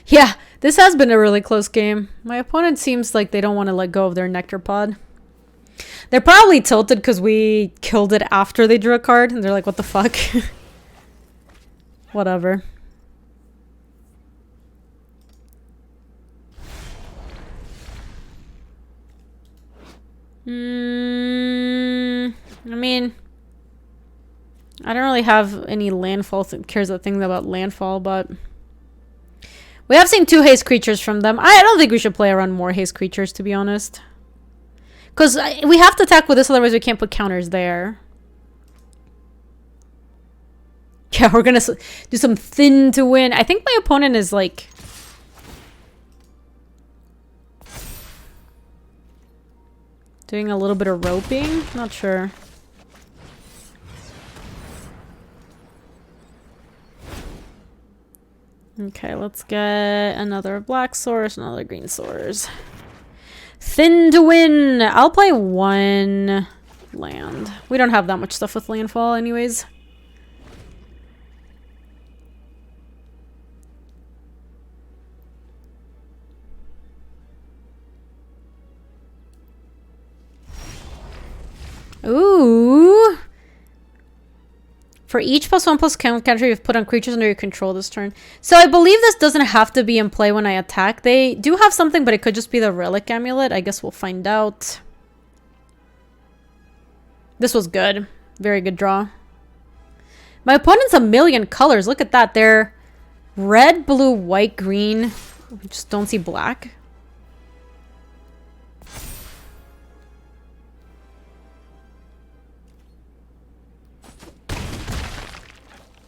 Yeah, this has been a really close game. My opponent seems like they don't want to let go of their Nectar Pod. They're probably tilted because we killed it after they drew a card. And they're like, what the fuck? Whatever. I mean... I don't really have any landfall cares a thing about landfall, but we have seen 2 haste creatures from them. I don't think we should play around more haste creatures, to be honest. Because we have to attack with this, otherwise we can't put counters there. Yeah, we're going to do some thin to win. I think my opponent is like... Doing a little bit of roping? Not sure. Okay, let's get another black source, another green source. Thin to win! I'll play one land. We don't have that much stuff with landfall anyways. Ooh! For each +1/+1 counter you've put on creatures under your control this turn. So I believe this doesn't have to be in play when I attack. They do have something, but it could just be the Relic Amulet. I guess we'll find out. This was good. Very good draw. My opponent's a million colors. Look at that. They're red, blue, white, green. We just don't see black.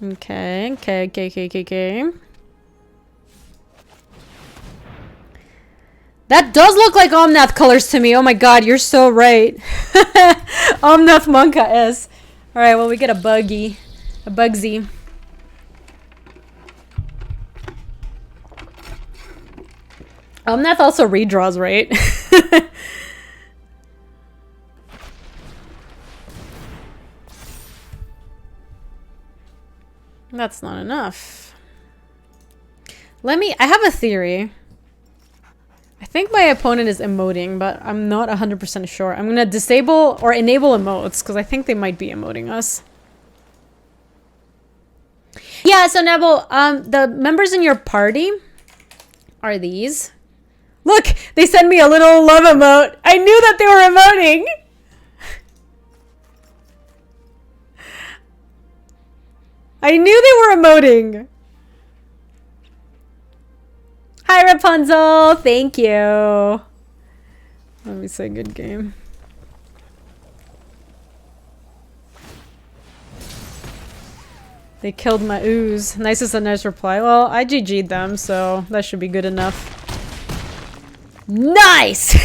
Okay. That does look like Omnath colors to me. Oh my god, you're so right. Omnath Monka S. Alright, well we get a buggy. A Bugsy. Omnath also redraws, right? That's not enough. I have a theory. I think my opponent is emoting, but I'm not 100% sure. I'm gonna disable or enable emotes, because I think they might be emoting us. Yeah, so Neville, the members in your party are these. Look! They sent me a little love emote! I knew that they were emoting! I knew they were emoting! Hi, Rapunzel! Thank you! Let me say good game. They killed my ooze. Nice is a nice reply. Well, I GG'd them, so that should be good enough. Nice!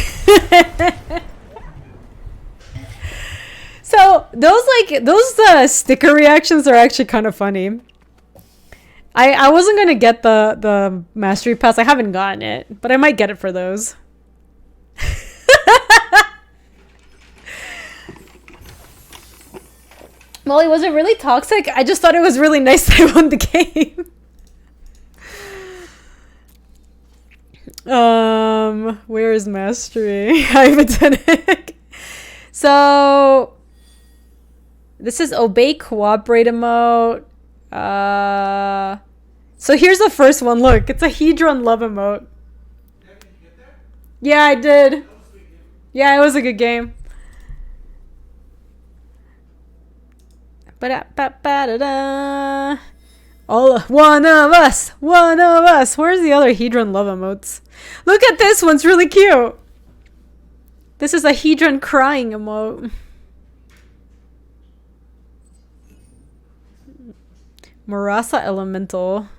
So those sticker reactions are actually kind of funny. I wasn't gonna get the mastery pass. I haven't gotten it, but I might get it for those. Molly, was it really toxic? I just thought it was really nice that I won the game. Where is mastery? Hypothetical. So this is obey, cooperate emote. So here's the first one. Look, it's a Hedron love emote. Yeah, I did. Yeah, it was a good game. Ba-da-ba-ba-da-da. All one of us. Where's the other Hedron love emotes? Look at this one's really cute. This is a Hedron crying emote. Marasa Elemental.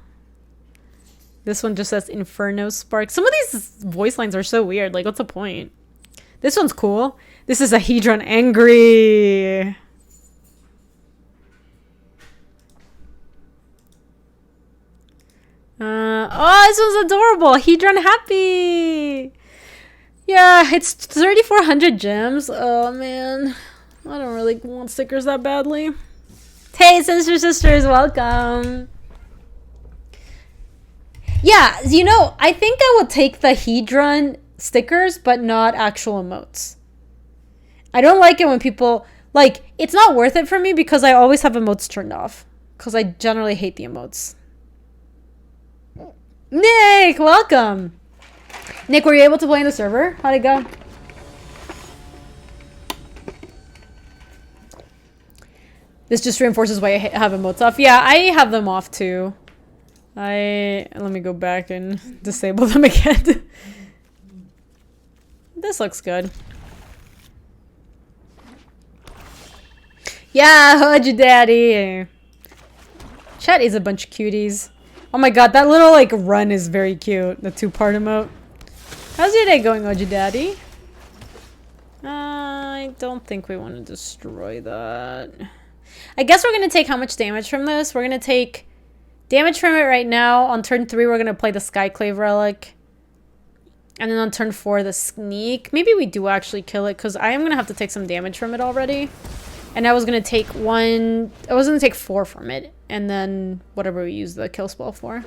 This one just says Inferno Spark. Some of these voice lines are so weird. Like, what's the point? This one's cool. This is a Hedron Angry. Oh, this one's adorable. Hedron Happy. Yeah, it's 3,400 gems. Oh, man. I don't really want stickers that badly. Hey, sisters, welcome. Yeah, you know, I think I will take the Hedron stickers, but not actual emotes. I don't like it when people, like, it's not worth it for me because I always have emotes turned off. Because I generally hate the emotes. Nick, welcome. Nick, were you able to play in the server? How'd it go? This just reinforces why I have emotes off. Yeah, I have them off too. Let me go back and disable them again. This looks good. Yeah, how'd you, daddy? Chat is a bunch of cuties. Oh my god, that little like run is very cute. The 2-part emote. How's your day going, Oji Daddy? I don't think we want to destroy that. I guess we're going to take how much damage from this? We're going to take damage from it right now. On turn 3, we're going to play the Skyclave Relic. And then on turn 4, the Sneak. Maybe we do actually kill it, because I am going to have to take some damage from it already. And I was going to take 1... I was going to take 4 from it. And then whatever we use the kill spell for.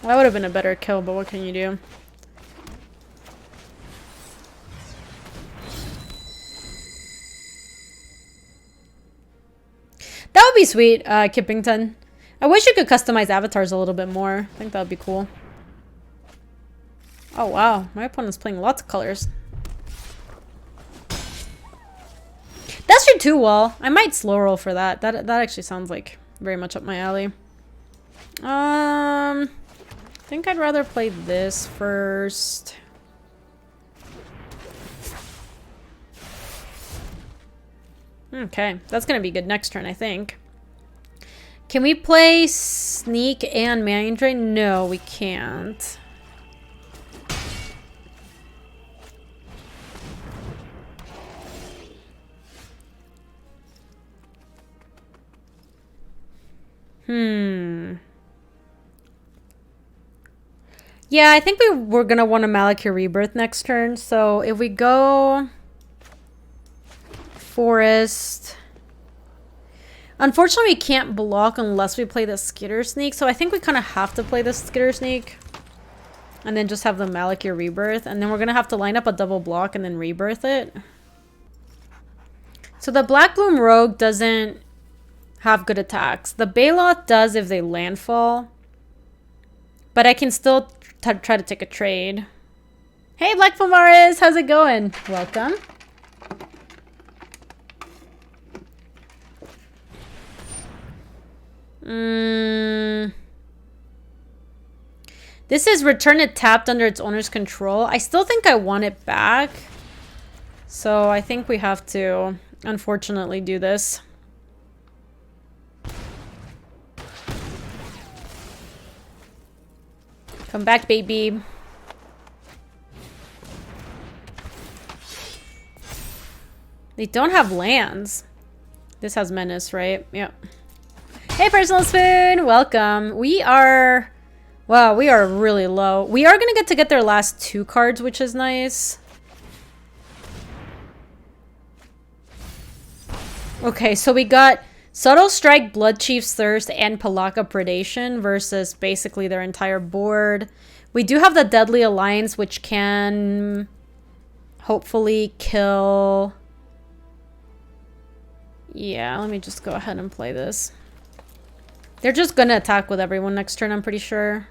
That would have been a better kill, but what can you do? That would be sweet, Kippington. I wish you could customize avatars a little bit more. I think that would be cool. Oh, wow. My opponent's playing lots of colors. That's your 2-wall. I might slow roll for that. That actually sounds like very much up my alley. I think I'd rather play this first. Okay, that's gonna be good next turn, I think. Can we play Sneak and Mana Drain? No, we can't. Yeah, I think we're gonna want a Malakir Rebirth next turn. So if we go Forest, unfortunately we can't block unless we play the Skitter Sneak. So I think we kind of have to play the Skitter Sneak and then just have the Malakir Rebirth, and then we're gonna have to line up a double block and then rebirth it. So the Black Bloom Rogue doesn't have good attacks. The Baloth does if they landfall, but I can still try to take a trade. Hey, Black Pomaris, how's it going? Welcome. This is return it tapped under its owner's control. I still think I want it back, so I think we have to, unfortunately, do this. Come back, baby. They don't have lands. This has Menace, right? Yep. Hey, Personal Spoon! Welcome. We are... Wow, we are really low. We are going to get their last 2 cards, which is nice. Okay, so we got Subtle Strike, Blood Chief's Thirst, and Palaka Predation versus basically their entire board. We do have the Deadly Alliance, which can hopefully kill... Yeah, let me just go ahead and play this. They're just gonna attack with everyone next turn, I'm pretty sure.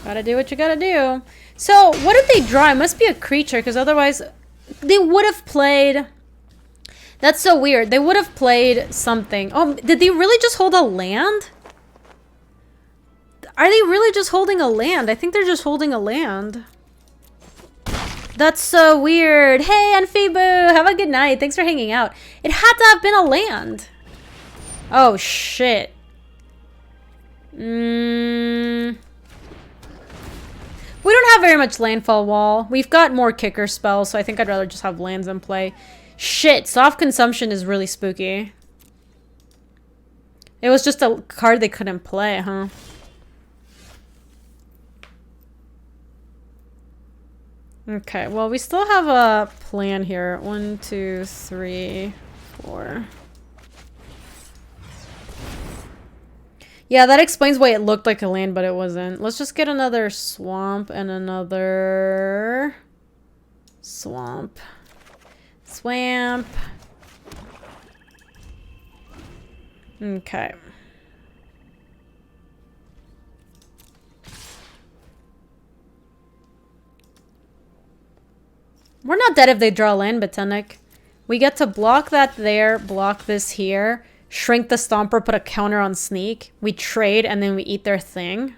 Gotta do what you gotta do. So, what did they draw? It must be a creature, because otherwise they would have played... That's so weird. They would have played something. Oh, did they really just hold a land? Are they really just holding a land? I think they're just holding a land. That's so weird. Hey, Anfibu! Have a good night. Thanks for hanging out. It had to have been a land. Oh, shit. We don't have very much landfall wall. We've got more kicker spells, so I think I'd rather just have lands in play. Shit, soft consumption is really spooky. It was just a card they couldn't play, huh? Okay, well, we still have a plan here. 1, 2, 3, 4. Yeah, that explains why it looked like a land, but it wasn't. Let's just get another swamp and another swamp. Swamp. Okay. We're not dead if they draw land, Botanic. We get to block that there, block this here, shrink the Stomper, put a counter on Sneak. We trade, and then we eat their thing.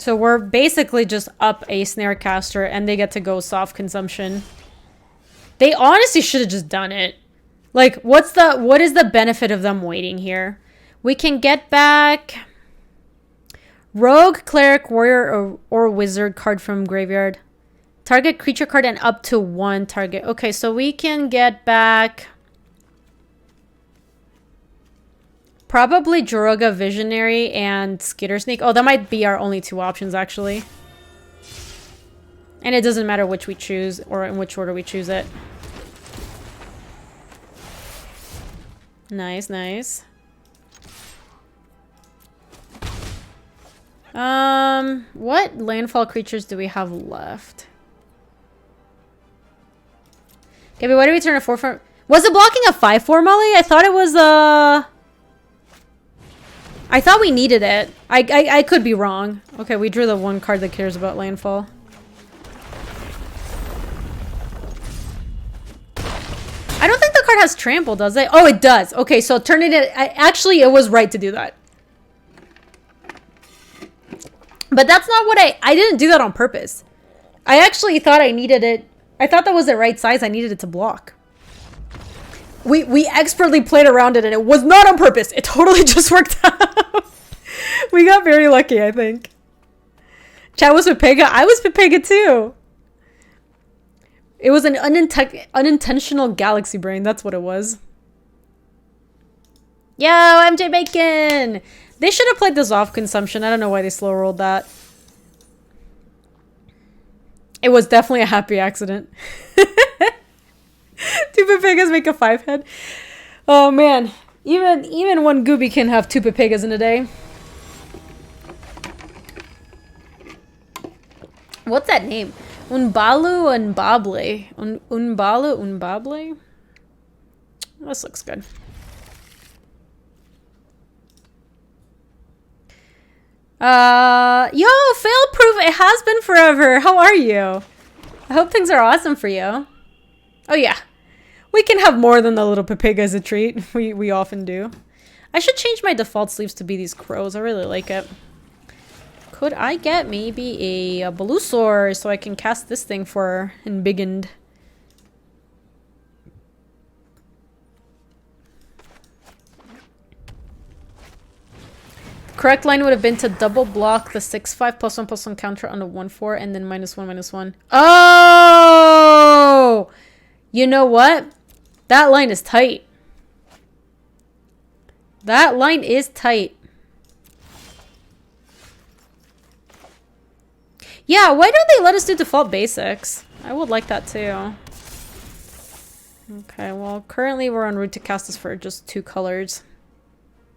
So we're basically just up a Snarecaster and they get to go soft consumption. They honestly should have just done it. Like, what is the benefit of them waiting here? We can get back Rogue, Cleric, Warrior, or Wizard card from graveyard. Target creature card and up to 1 target. Okay, so we can get back probably Joruga Visionary and Skitter Snake. Oh, that might be our only 2 options, actually. And it doesn't matter which we choose or in which order we choose it. Nice, nice. What landfall creatures do we have left? Gaby, why did we turn a 4/4? Was it blocking a 5/4, Molly? I thought it was, I thought we needed it. I could be wrong. Okay, we drew the 1 card that cares about landfall. I don't think the card has trample, does it? Oh, it does. Okay, so turning it... actually, it was right to do that. But that's not what I didn't do that on purpose. I actually thought I needed it. I thought that was the right size. I needed it to block. We expertly played around it, and it was not on purpose. It totally just worked out. We got very lucky, I think. Chad was Pepega. I was Pepega, too. It was an unintentional galaxy brain. That's what it was. Yo, MJ Bacon! They should have played this off consumption. I don't know why they slow rolled that. It was definitely a happy accident. 2 Pepegas make a 5-head. Oh man. Even one Gooby can have 2 Pepegas in a day. What's that name? Unbalu Unbable. Unbalu Unbable? This looks good. Yo, fail-proof. It has been forever. How are you? I hope things are awesome for you. Oh yeah. We can have more than the little Pepega as a treat. We often do. I should change my default sleeves to be these crows. I really like it. Could I get maybe a Belusor so I can cast this thing for Embiggened? Correct line would have been to double block the 6/5 +1/+1 counter on the 1/4 and then -1/-1. Oh! You know what? That line is tight. That line is tight. Yeah, why don't they let us do default basics? I would like that too. Okay, well, currently we're en route to cast this for just 2 colors.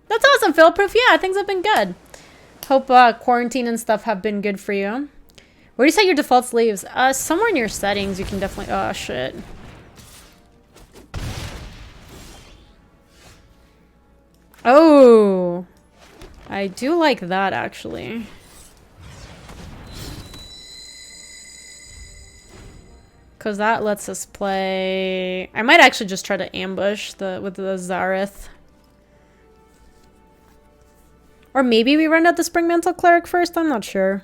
That's awesome, fail-proof. Yeah, things have been good. Hope quarantine and stuff have been good for you. Where do you set your default sleeves? Somewhere in your settings you can definitely... Oh, shit. Oh! I do like that, actually. Because that lets us play... I might actually just try to ambush with the Zareth. Or maybe we run out the Spring Mantle Cleric first? I'm not sure.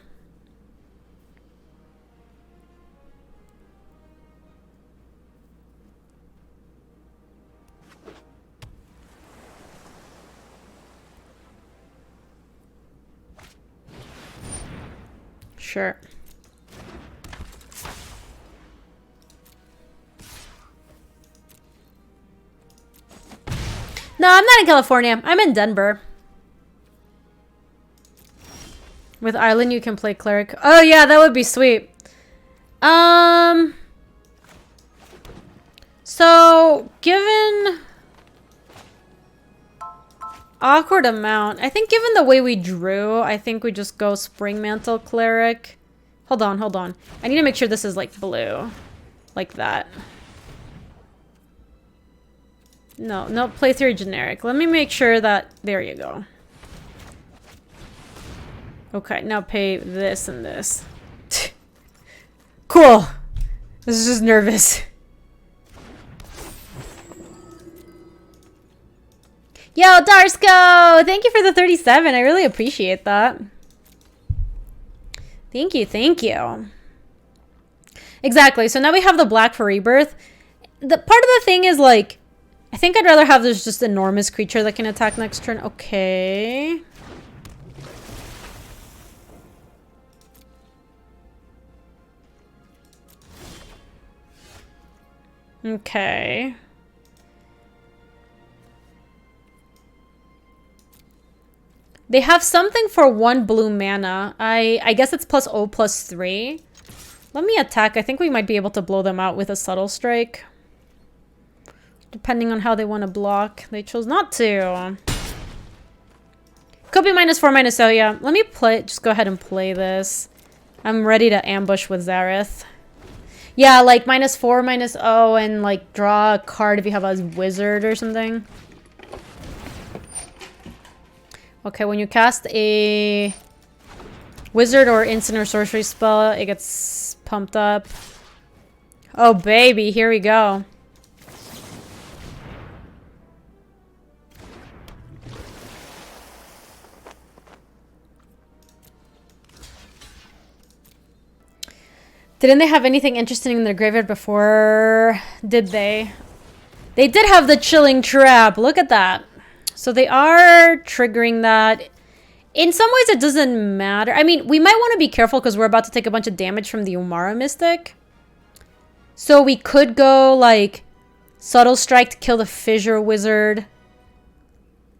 Sure. No, I'm not in California. I'm in Denver. With Island, you can play Cleric. Oh, yeah, that would be sweet. So, given... Awkward amount. I think given the way we drew, I think we just go Spring Mantle Cleric. Hold on, hold on. I need to make sure this is, like, blue. Like that. No, no, play theory generic. Let me make sure that... There you go. Okay, now pay this and this. Cool. This is just nervous. Yo, Darsko! Thank you for the 37. I really appreciate that. Thank you, thank you. Exactly. So now we have the black for rebirth. The part of the thing is like, I think I'd rather have this just enormous creature that can attack next turn. Okay. Okay. They have something for 1 blue mana. I guess it's plus O plus 3. Let me attack. I think we might be able to blow them out with a subtle strike. Depending on how they want to block. They chose not to. Could be -4, -0, yeah. Let me just go ahead and play this. I'm ready to ambush with Zareth. Yeah, like -4, -0, and like draw a card if you have a wizard or something. Okay, when you cast a wizard or instant or sorcery spell, it gets pumped up. Oh, baby, here we go. Didn't they have anything interesting in their graveyard before? Did they? They did have the Chilling Trap. Look at that. So they are triggering that. In some ways, it doesn't matter. I mean, we might want to be careful because we're about to take a bunch of damage from the Umara Mystic. So we could go, like, Subtle Strike to kill the Fissure Wizard.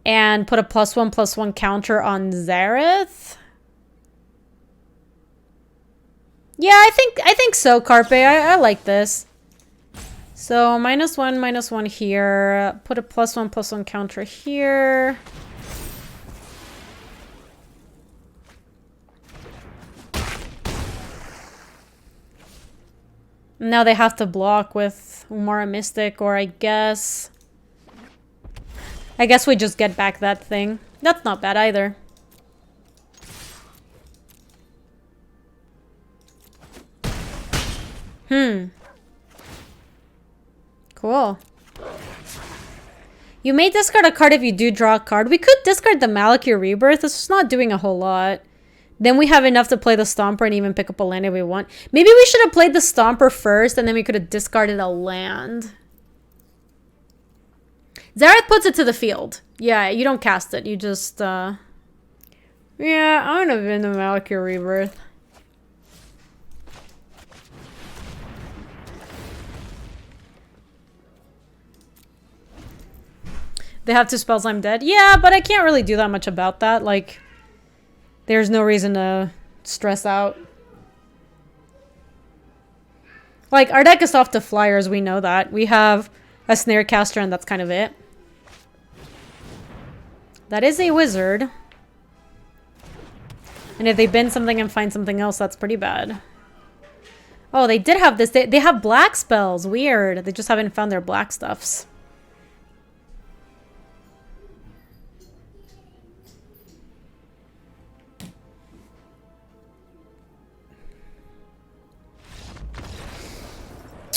And put a +1/+1 counter on Zareth. Yeah, I think so, Carpe. I like this. So -1, -1 here. Put a +1/+1 counter here. Now they have to block with Umara Mystic, or I guess we just get back that thing. That's not bad either. Cool. You may discard a card if you do draw a card. We could discard the Malakir Rebirth. It's just not doing a whole lot. Then we have enough to play the Stomper and even pick up a land if we want. Maybe we should have played the Stomper first and then we could have discarded a land. Zareth puts it to the field. Yeah, you don't cast it. You just, Yeah, I would have been the Malakir Rebirth. They have 2 spells, I'm dead. Yeah, but I can't really do that much about that. Like, there's no reason to stress out. Like, our deck is off to flyers, we know that. We have a Snarecaster and that's kind of it. That is a wizard. And if they bend something and find something else, that's pretty bad. Oh, they did have this. They have black spells. Weird. They just haven't found their black stuffs.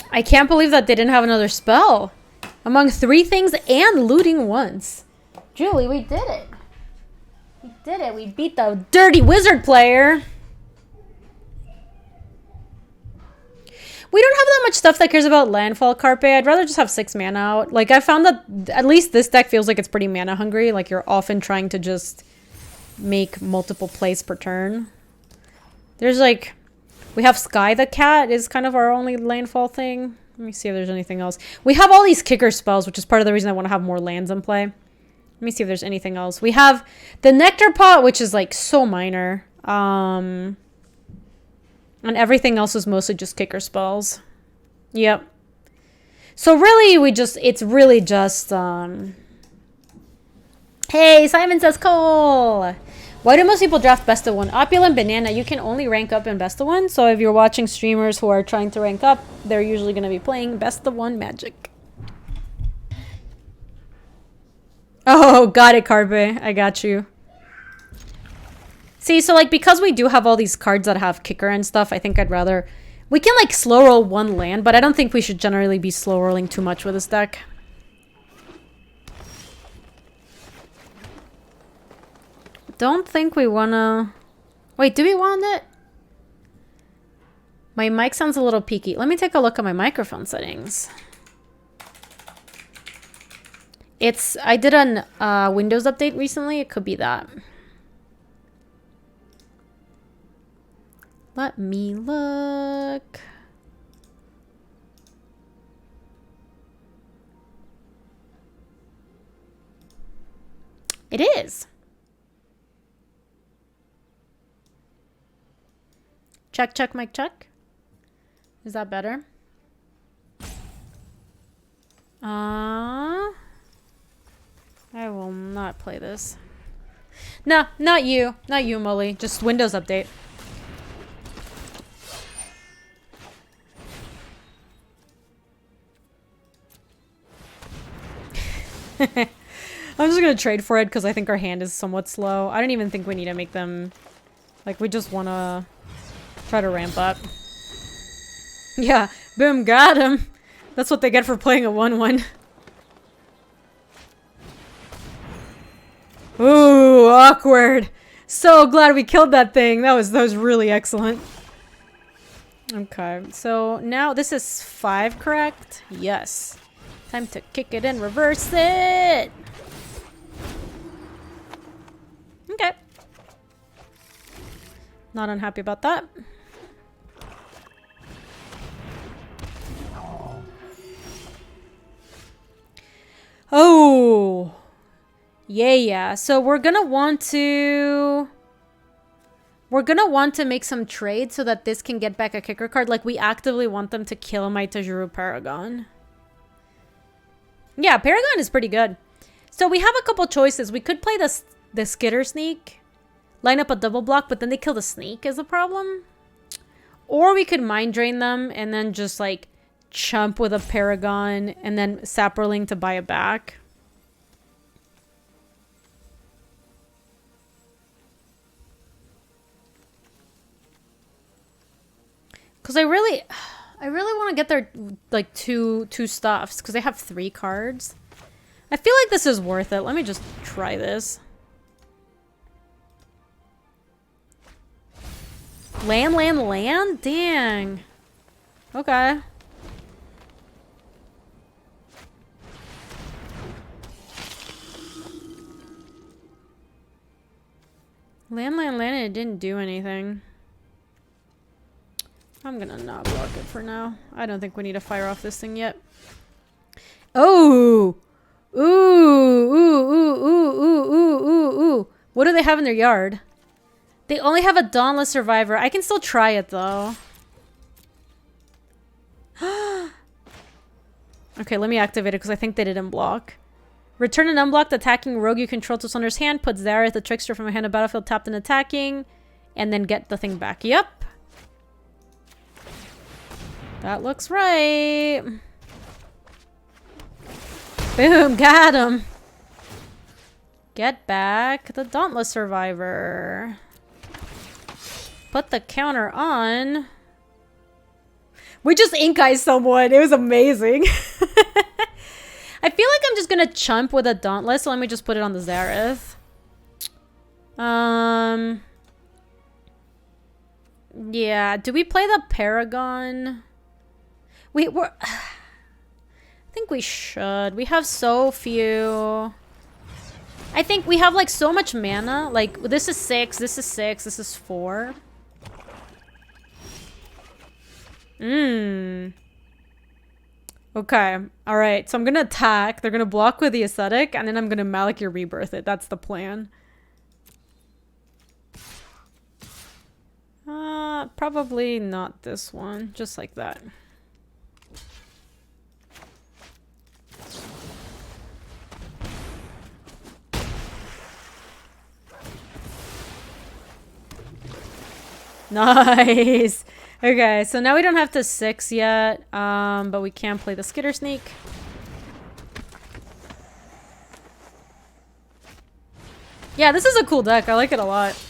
I can't believe that they didn't have another spell. Among 3 things and looting once. Julie, we did it. We did it. We beat the dirty wizard player. We don't have that much stuff that cares about landfall, Carpe. I'd rather just have 6 mana out. Like, I found that at least this deck feels like it's pretty mana hungry. Like, you're often trying to just make multiple plays per turn. There's like... We have Sky the Cat is kind of our only landfall thing. Let me see if there's anything else. We have all these kicker spells, which is part of the reason I want to have more lands in play. Let me see if there's anything else. We have the Nectar Pot, which is like so minor. And everything else is mostly just kicker spells. Yep. So really, it's really just, Hey, Simon says Cole! Why do most people draft best of 1? Opulent Banana, you can only rank up in best of 1. So if you're watching streamers who are trying to rank up, they're usually going to be playing best of 1 Magic. Oh, got it, Carpe. I got you. See, so like because we do have all these cards that have kicker and stuff, I think I'd rather... We can like slow roll 1 land, but I don't think we should generally be slow rolling too much with this deck. Don't think we wanna... Wait, do we want it? My mic sounds a little peaky. Let me take a look at my microphone settings. I did a Windows update recently. It could be that. Let me look. It is. Check, check, mic check. Is that better? I will not play this. No, not you. Not you, Molly. Just Windows update. I'm just gonna trade for it because I think our hand is somewhat slow. I don't even think we need to make them... Like, we just want to try to ramp up. Yeah, boom, got him. That's what they get for playing a 1-1. Ooh, awkward. So glad we killed that thing. That was really excellent. Okay, so now this is 5, correct? Yes. Time to kick it and reverse it. Okay. Not unhappy about that. Oh. Yeah. So we're gonna want to make some trades so that this can get back a kicker card. Like, we actively want them to kill my Tajuru Paragon. Yeah, Paragon is pretty good. So we have a couple choices. We could play the Skitter Sneak, line up a double block, but then they kill the Sneak is a problem. Or we could Mind Drain them and then just like chump with a Paragon and then Saproling to buy it back. Because I really want to get their like two stuffs because they have 3 cards. I feel like this is worth it. Let me just try this. Land? Dang. Okay. Land, and it didn't do anything. I'm gonna not block it for now. I don't think we need to fire off this thing yet. Oh! Ooh. What do they have in their yard? They only have a Dauntless Survivor. I can still try it, though. Okay, let me activate it, because I think they didn't block. Return an unblocked attacking rogue you control to its owner's hand. Put Zareth, the trickster, from a hand of battlefield tapped and attacking. And then get the thing back. Yep. That looks right. Boom, got him. Get back the Dauntless Survivor. Put the counter on. We just ink-eyed someone. It was amazing. I feel like I'm just gonna chump with a Dauntless, so let me just put it on the Zareth. Yeah, do we play the Paragon? I think we should. We have so few. I think we have like so much mana. Like, this is 6, this is 6, this is 4. Okay. Alright, so I'm gonna attack. They're gonna block with the Aesthetic, and then I'm gonna Malakir Rebirth it. That's the plan. Probably not this one. Just like that. Nice. Okay, so now we don't have to 6 yet, but we can play the Skitter Sneak. Yeah, this is a cool deck. I like it a lot.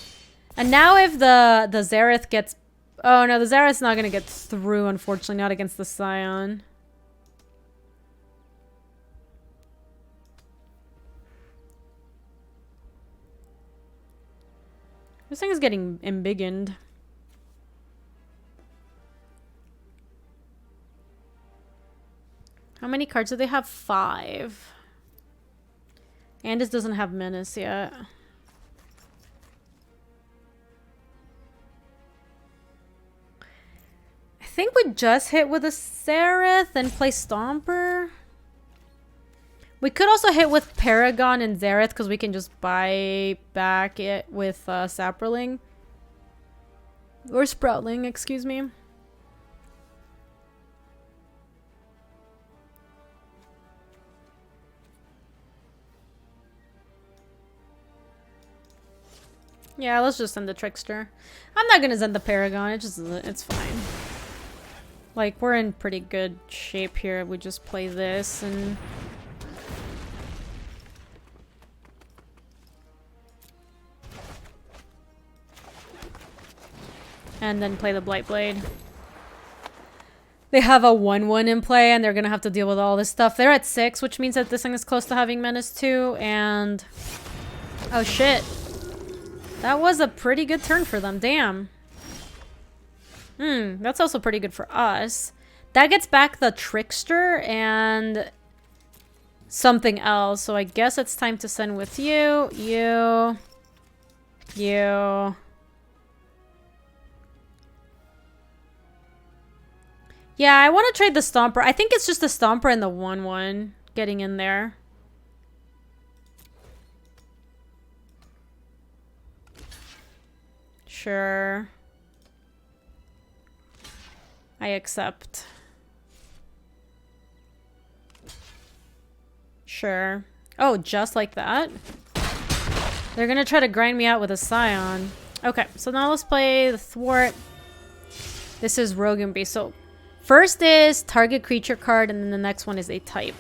And now if the Zareth gets... Oh no, the Zareth's not gonna get through, unfortunately, not against the Scion. This thing is getting embiggened. How many cards do they have? 5. And this doesn't have menace yet. I think we just hit with a Sereth and play Stomper. We could also hit with Paragon and Zareth because we can just buy back it with Saproling. Or Sproutling, excuse me. Yeah, let's just send the Trickster. I'm not gonna send the Paragon, it's fine. Like, we're in pretty good shape here. We just play this and... and then play the Blightblade. They have a 1/1 in play, and they're gonna have to deal with all this stuff. They're at 6, which means that this thing is close to having Menace too, and... oh shit. That was a pretty good turn for them, damn. That's also pretty good for us. That gets back the Trickster and... something else, so I guess it's time to send with you, you... Yeah, I want to trade the Stomper. I think it's just the Stomper and the 1/1 getting in there. Sure. I accept. Sure. Oh, just like that? They're gonna try to grind me out with a Scion. Okay, so now let's play the Thwart. This is Rogue and Beast. So first is target creature card, and then the next one is a type.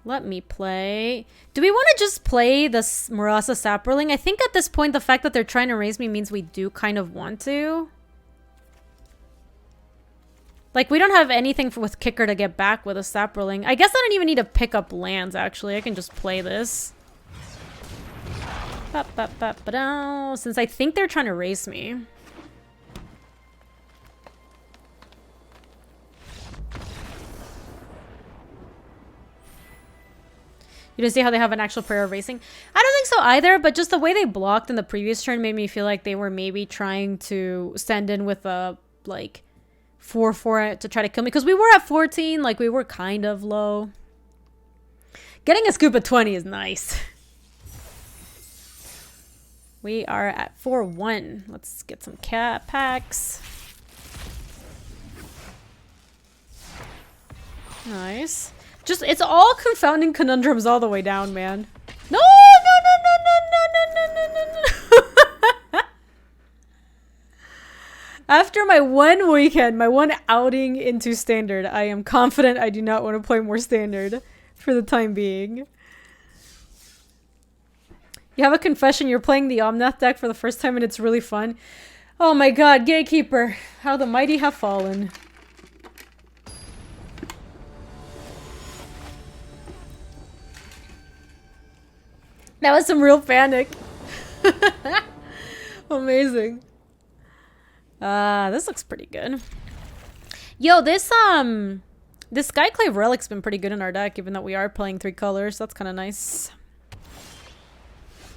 Let me play. Do we want to just play the Murasa Saproling? I think at this point, the fact that they're trying to raise me means we do kind of want to. Like, we don't have anything with Kicker to get back with a Saproling. I guess I don't even need to pick up lands, actually. I can just play this. Since I think they're trying to raise me. You don't see how they have an actual prayer of racing? I don't think so either, but just the way they blocked in the previous turn made me feel like they were maybe trying to send in with a, like, 4/4 to try to kill me. Because we were at 14, like, we were kind of low. Getting a scoop at 20 is nice. We are at 4-1. Let's get some cat packs. Nice. Just, it's all confounding conundrums all the way down, man. No, no. After my one weekend, my one outing into Standard, I am confident I do not want to play more Standard for the time being. You have a confession, you're playing the Omnath deck for the first time and it's really fun. Oh my god, Gatekeeper, how the mighty have fallen. That was some real panic. Amazing. This looks pretty good. Yo, this Skyclave Relic's been pretty good in our deck, even though we are playing 3 colors. That's kind of nice.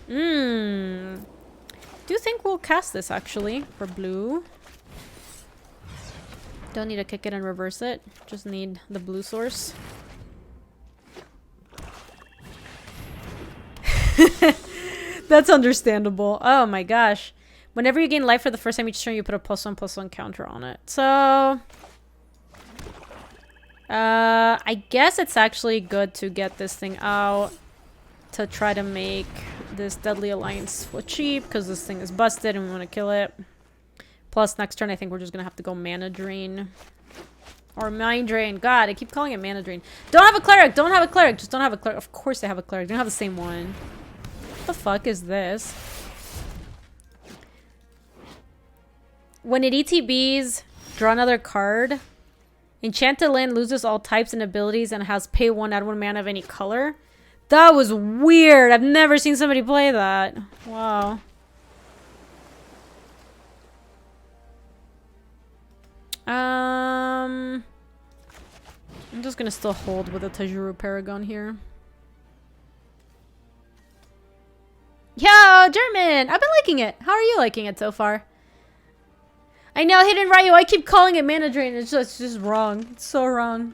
Do you think we'll cast this, actually, for blue? Don't need to kick it and reverse it. Just need the blue source. That's understandable. Oh my gosh. Whenever you gain life for the first time each turn, you put a +1/+1 counter on it. So... I guess it's actually good to get this thing out to try to make this Deadly Alliance for cheap, because this thing is busted and we want to kill it. Plus, next turn, I think we're just going to have to go Mana Drain. Or Mind Drain. God, I keep calling it Mana Drain. Don't have a Cleric! Don't have a Cleric! Just don't have a Cleric. Of course they have a Cleric. They don't have the same one. What the fuck is this? When it ETBs, draw another card. Enchanted land loses all types and abilities and has pay 1, add 1 mana of any color. That was weird. I've never seen somebody play that. Wow. I'm just gonna still hold with a Tajuru Paragon here. Yeah, German! I've been liking it. How are you liking it so far? I know, Hidden Ryu, I keep calling it Mana Drain. It's just wrong. It's so wrong.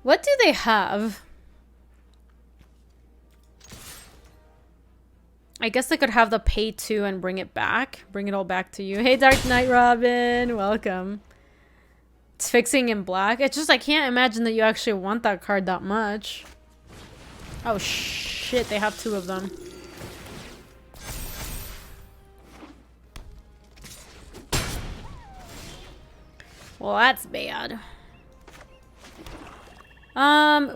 What do they have? I guess they could have the pay 2 and bring it back. Bring it all back to you. Hey, Dark Knight Robin. Welcome. It's fixing in black. It's just I can't imagine that you actually want that card that much. Oh, shit. They have 2 of them. Well, that's bad.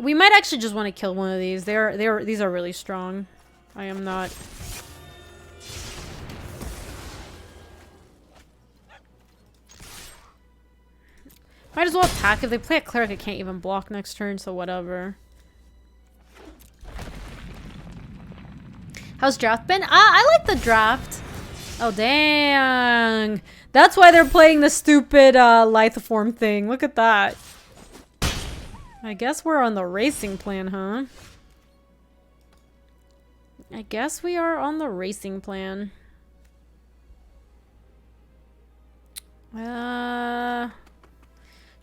We might actually just want to kill one of these. These are really strong. I am not. Might as well attack. If they play a cleric, I can't even block next turn, so whatever. How's draft been? I like the draft. Oh, dang. That's why they're playing the stupid lithoform thing. Look at that. I guess we're on the racing plan, huh? I guess we are on the racing plan.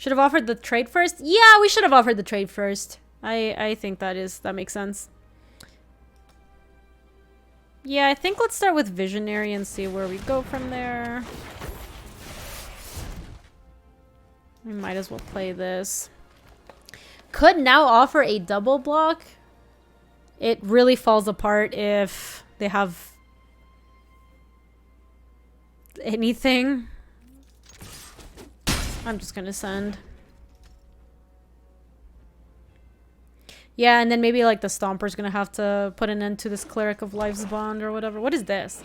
Should have offered the trade first? Yeah, we should have offered the trade first. I think that makes sense. Yeah, I think let's start with Visionary and see where we go from there. We might as well play this. Could now offer a double block. It really falls apart if they have anything. I'm just gonna send. Yeah, and then maybe like the Stomper's gonna have to put an end to this Cleric of Life's Bond or whatever. What is this?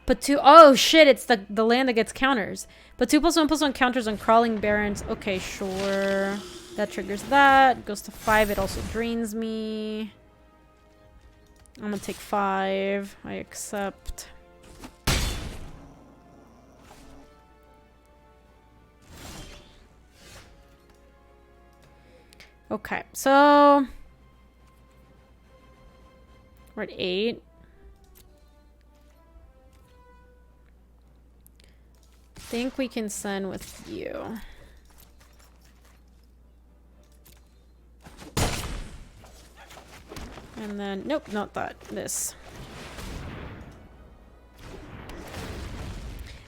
Put 2. Oh shit! It's the land that gets counters. Put 2+1/+1 counters on Crawling Barrens. Okay, sure. That triggers that. Goes to 5. It also drains me. I'm gonna take 5. I accept. Okay, so we're at 8. Think we can send with you. And then, nope, not that. This.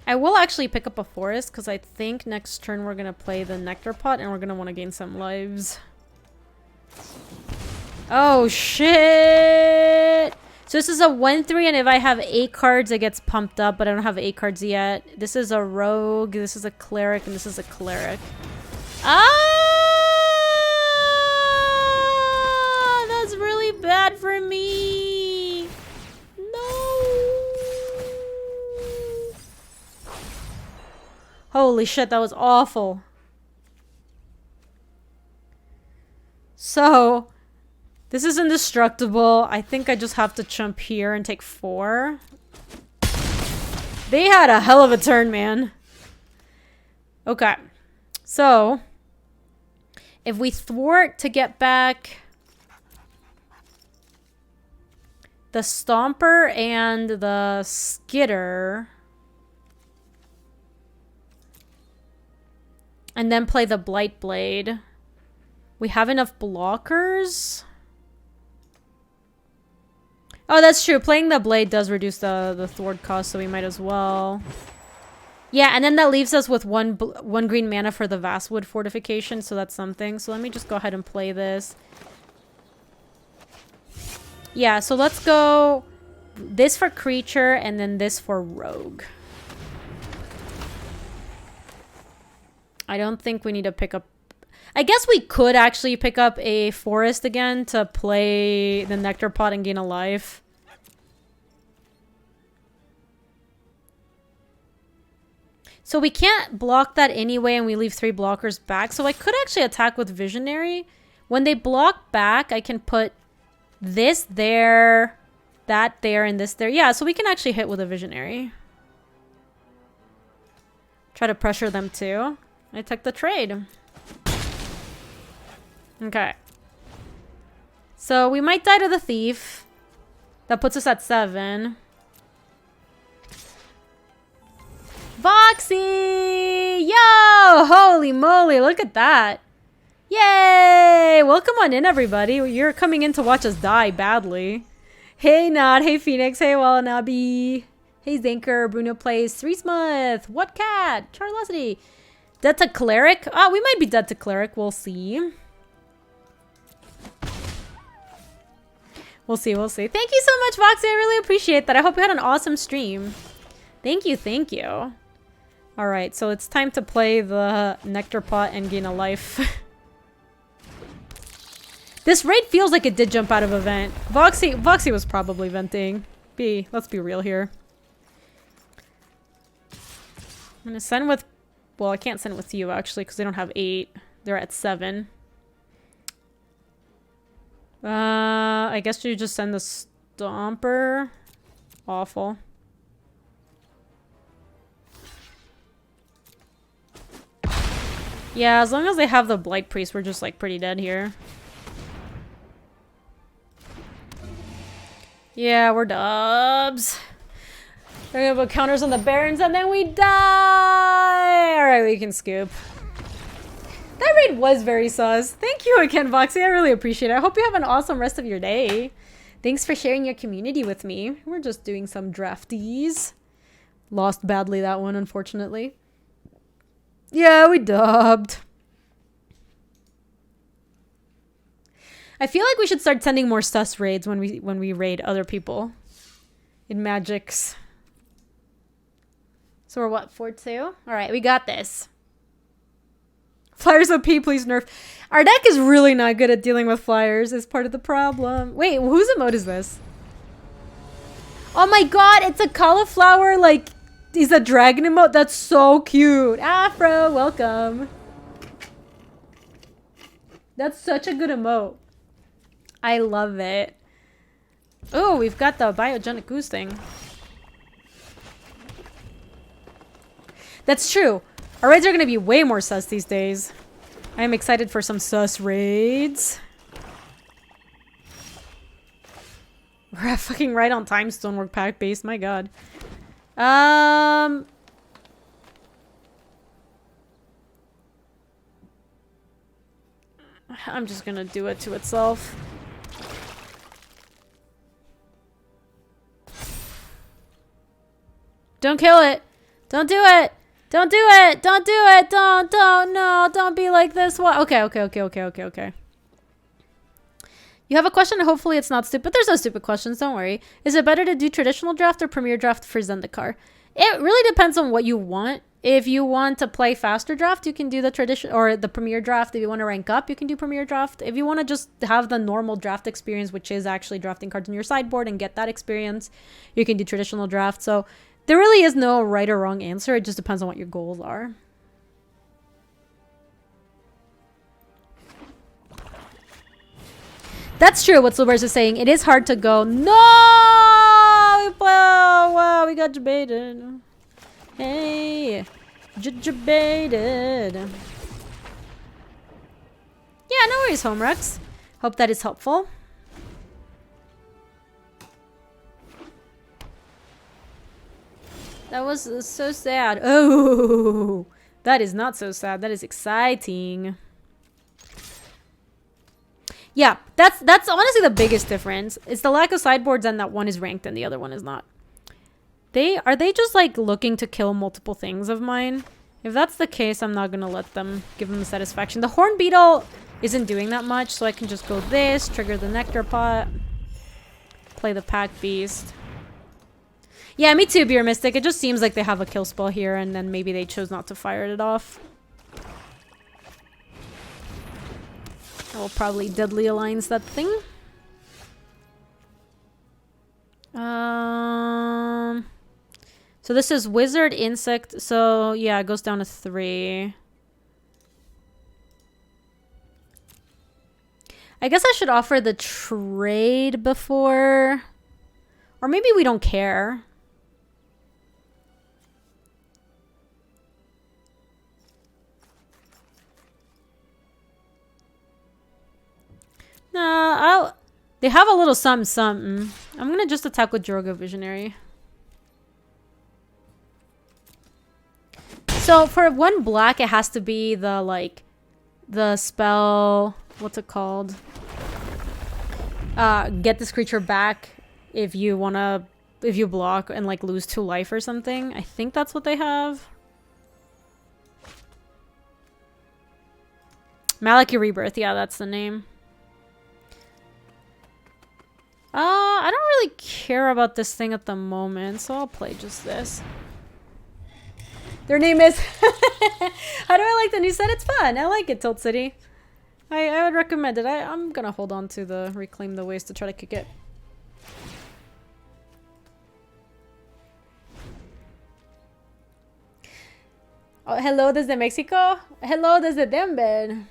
I will actually pick up a forest because I think next turn we're going to play the Nectar Pot and we're going to want to gain some lives. Oh, shit! So this is a 1/3 and if I have 8 cards it gets pumped up, but I don't have 8 cards yet. This is a rogue, this is a cleric, and this is a cleric. Ah! That's really bad for me! No! Holy shit, that was awful. So, this is indestructible. I think I just have to jump here and take 4. They had a hell of a turn, man. Okay. So, if we thwart to get back the Stomper and the Skitter, and then play the Blight Blade, we have enough blockers. Oh, that's true. Playing the blade does reduce the thwart cost, so we might as well. Yeah, and then that leaves us with one green mana for the Vastwood fortification, so that's something. So let me just go ahead and play this. Yeah, so let's go this for creature and then this for rogue. I don't think we need to pick up... I guess we could actually pick up a forest again to play the Nectar Pot and gain a life. So we can't block that anyway, and we leave 3 blockers back. So I could actually attack with Visionary. When they block back, I can put this there, that there, and this there. Yeah, so we can actually hit with a Visionary. Try to pressure them too. I took the trade. Okay. So we might die to the thief. That puts us at 7. Voxy! Yo! Holy moly, look at that. Yay! Welcome on in, everybody. You're coming in to watch us die badly. Hey, Nod. Hey, Phoenix. Hey, Wallanabi. Hey, Zendikar. Bruno Plays. 3 Smith. What Cat? Charlosity. Dead to Cleric? Oh, we might be dead to Cleric. We'll see. We'll see. We'll see. Thank you so much, Voxy. I really appreciate that. I hope you had an awesome stream. Thank you. Thank you. All right. So it's time to play the Nectar Pot and gain a life. This raid feels like it did jump out of a vent. Voxy was probably venting. Let's be real here. I'm gonna send with... Well, I can't send with you, actually, because they don't have 8. They're at 7. I guess you just send the Stomper. Awful. Yeah, as long as they have the Blight Priest, we're just, like, pretty dead here. Yeah, we're dubs. We're gonna put counters on the Barons and then we die! Alright, we can scoop. That raid was very sus. Thank you again, Voxy. I really appreciate it. I hope you have an awesome rest of your day. Thanks for sharing your community with me. We're just doing some drafties. Lost badly that one, unfortunately. Yeah, we dubbed. I feel like we should start sending more sus raids when we raid other people in Magics. So we're what, 4-2? All right, we got this. Flyers OP, please nerf. Our deck is really not good at dealing with flyers. Is part of the problem. Wait, whose emote is this? Oh my god, it's a cauliflower. Like, is a dragon emote. That's so cute. Afro, welcome. That's such a good emote. I love it. Oh, we've got the biogenic goose thing. That's true. Our raids are going to be way more sus these days. I am excited for some sus raids. We're fucking right on time, Stonework pack base. My god. I'm just going to do it to itself. Don't kill it. Don't do it. Don't do it. Don't do it. Don't. No, don't be like this. What? Okay. You have a question? Hopefully it's not stupid. There's no stupid questions. Don't worry. Is it better to do traditional draft or premier draft for Zendikar? It really depends on what you want. If you want to play faster draft, you can do the tradition or the premier draft. If you want to rank up, you can do premier draft. If you want to just have the normal draft experience, which is actually drafting cards on your sideboard and get that experience, you can do traditional draft. So there really is no right or wrong answer. It just depends on what your goals are. That's true what Silvers is saying. It is hard to go, no! Wow, we got debated. Hey, debated. Yeah, no worries, Homerex. Hope that is helpful. That was so sad. Oh, that is not so sad. That is exciting. Yeah, that's honestly the biggest difference. It's the lack of sideboards and that one is ranked and the other one is not. Are they just like looking to kill multiple things of mine? If that's the case, I'm not gonna let them give them the satisfaction. The Horn Beetle isn't doing that much, so I can just go this, trigger the Nectar Pot, play the Pack Beast. Yeah, me too, Beer Mystic. It just seems like they have a kill spell here, and then maybe they chose not to fire it off. I will probably Deadly Alliance that thing. So this is Wizard, Insect. So yeah, it goes down to 3. I guess I should offer the trade before. Or maybe we don't care. Nah, they have a little something something. I'm gonna just attack with Drogo Visionary. So for 1 black, it has to be the, like, the spell, what's it called? Get this creature back if you block and, like, lose 2 life or something. I think that's what they have. Maliki Rebirth, yeah, that's the name. I don't really care about this thing at the moment, so I'll play just this. Their name is... How do I like the new set? It's fun. I like it, Tilt City. I would recommend it. I'm gonna hold on to the Reclaim the Waste to try to kick it. Oh, hello desde Mexico. Hello desde Denver.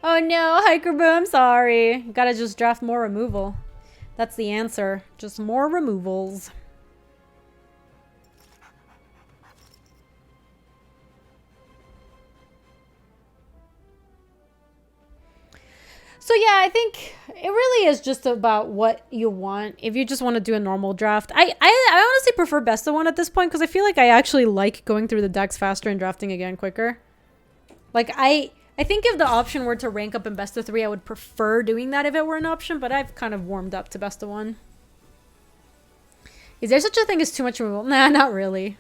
Oh no, Hiker Boo, I'm sorry. Gotta just draft more removal. That's the answer. Just more removals. So yeah, I think it really is just about what you want. If you just want to do a normal draft. I honestly prefer best of 1 at this point because I feel like I actually like going through the decks faster and drafting again quicker. Like I think if the option were to rank up in best of 3, I would prefer doing that if it were an option, but I've kind of warmed up to best of 1. Is there such a thing as too much removal? Nah, not really.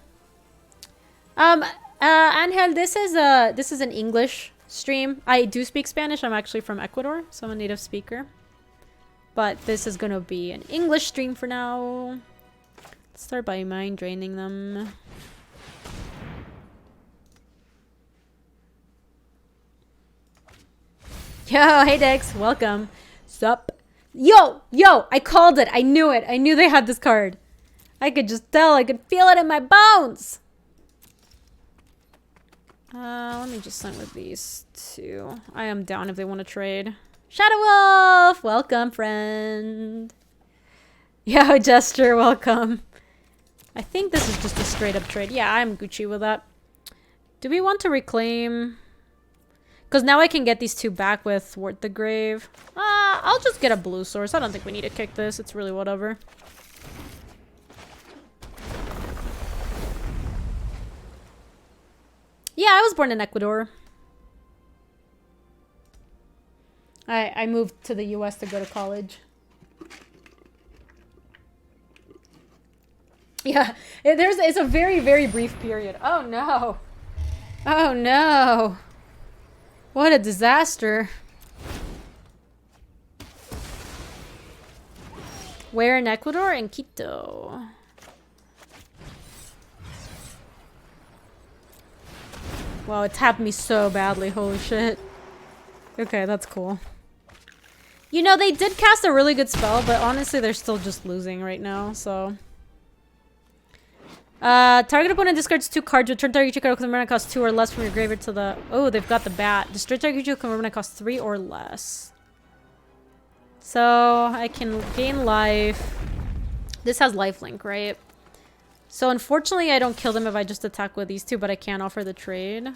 Angel, this is an English stream. I do speak Spanish. I'm actually from Ecuador, so I'm a native speaker. But this is gonna be an English stream for now. Let's start by mind draining them. Yo, hey Dex, welcome. Sup? Yo, I called it. I knew it. I knew they had this card. I could just tell. I could feel it in my bones. Let me just sign with these 2. I am down if they want to trade. Shadow Wolf, welcome, friend. Yo, Gesture, welcome. I think this is just a straight up trade. Yeah, I'm Gucci with that. Do we want to reclaim? Because now I can get these 2 back with Thwart the Grave. I'll just get a blue source. I don't think we need to kick this. It's really whatever. Yeah, I was born in Ecuador. I moved to the US to go to college. Yeah, it's a very, very brief period. Oh no. Oh no. What a disaster. Where in Ecuador? In Quito. Wow, it tapped me so badly. Holy shit. Okay, that's cool. You know, they did cast a really good spell, but honestly, they're still just losing right now, so... target opponent discards 2 cards. Return target creature card with mana cost 2 or less from your graveyard to the... Oh, they've got the bat. Destroy target creature with mana cost 3 or less. So, I can gain life. This has lifelink, right? So, unfortunately, I don't kill them if I just attack with these 2, but I can offer the trade.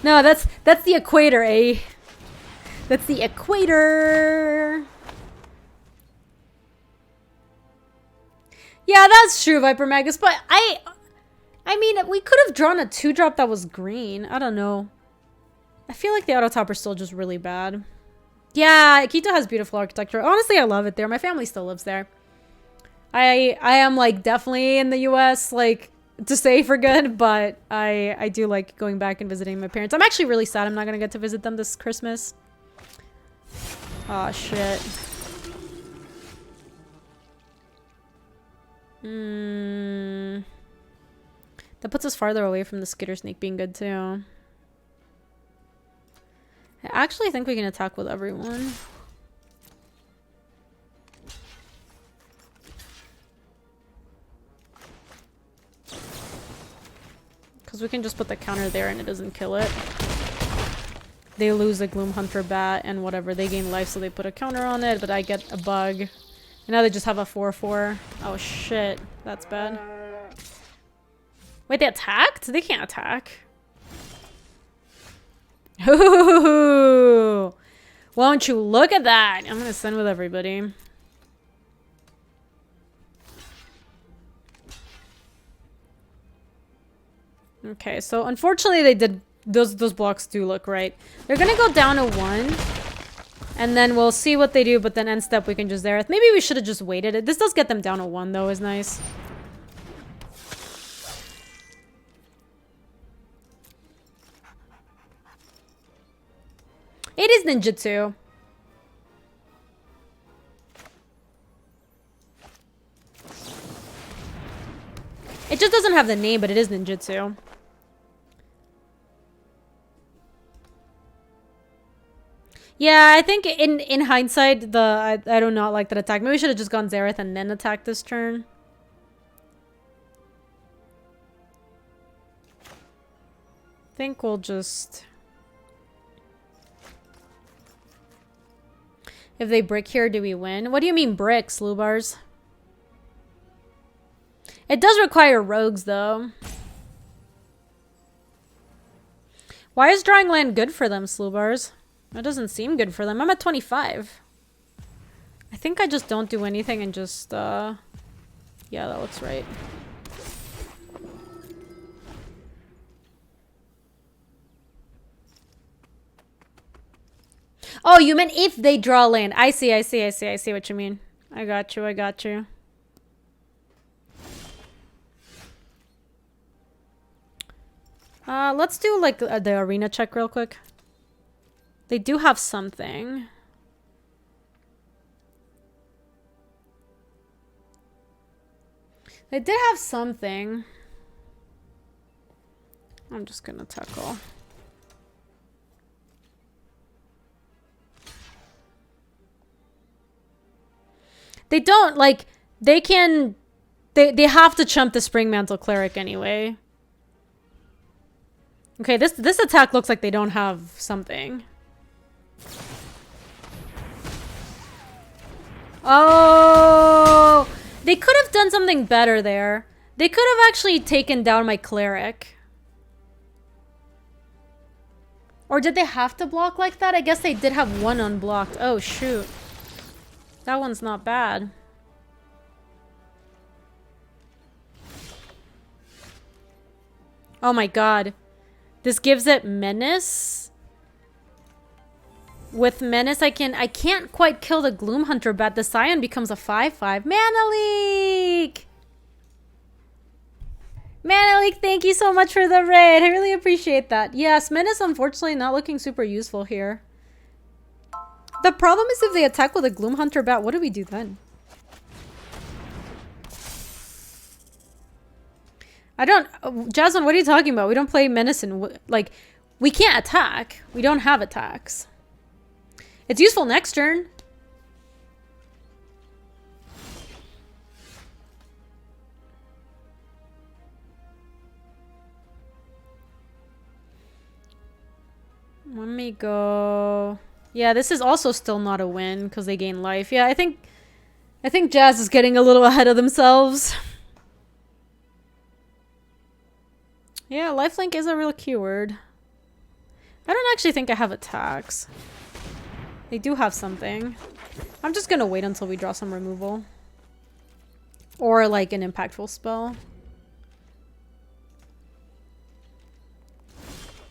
No, that's the equator, eh? That's the equator. Yeah, that's true, Viper Magus, but I mean, we could have drawn a 2-drop that was green. I don't know. I feel like the auto topper is still just really bad. Yeah, Quito has beautiful architecture. Honestly, I love it there. My family still lives there. I am, like, definitely in the US, like, to stay for good, but I do like going back and visiting my parents. I'm actually really sad I'm not gonna get to visit them this Christmas. Aw, shit. That puts us farther away from the Skitter Snake being good, too. I actually think we can attack with everyone. Because we can just put the counter there and it doesn't kill it. They lose a Gloom Hunter bat and whatever. They gain life, so they put a counter on it, but I get a bug. And now they just have a 4/4. Oh shit. That's bad. Wait, they attacked? They can't attack. Ooh. Won't you look at that? I'm gonna send with everybody. Okay, so unfortunately they did those blocks do look right. They're gonna go down to 1. And then we'll see what they do, but then end step we can just Zareth. Maybe we should have just waited it. This does get them down to 1 though, is nice. It is ninjutsu. It just doesn't have the name, but it is ninjutsu. Yeah, I think in hindsight, I do not like that attack. Maybe we should have just gone Zareth and then attacked this turn. I think we'll just... If they brick here, do we win? What do you mean brick, Slubars? It does require rogues, though. Why is drawing land good for them, Slubars? That doesn't seem good for them. I'm at 25. I think I just don't do anything and just, yeah, that looks right. Oh, you meant if they draw land. I see what you mean. I got you. Let's do, like, the arena check real quick. They do have something. They did have something. I'm just gonna tackle. They don't, like, they can... They have to chump the Spring Mantle Cleric anyway. Okay, this attack looks like they don't have something. Oh! They could have done something better there. They could have actually taken down my Cleric. Or did they have to block like that? I guess they did have 1 unblocked. Oh, shoot. That one's not bad. Oh my god. This gives it Menace. With Menace, I can't quite kill the Gloom Hunter, but the Scion becomes a 5/5. Mana Leak! Mana Leak, thank you so much for the raid. I really appreciate that. Yes, Menace unfortunately not looking super useful here. The problem is if they attack with a Gloom Hunter bat, what do we do then? I don't... Jasmine, what are you talking about? We don't play Menace in... Like, we can't attack. We don't have attacks. It's useful next turn. Let me go... Yeah, this is also still not a win because they gain life. Yeah, I think Jazz is getting a little ahead of themselves. Yeah, lifelink is a real keyword. I don't actually think I have attacks. They do have something. I'm just gonna wait until we draw some removal. Or like an impactful spell.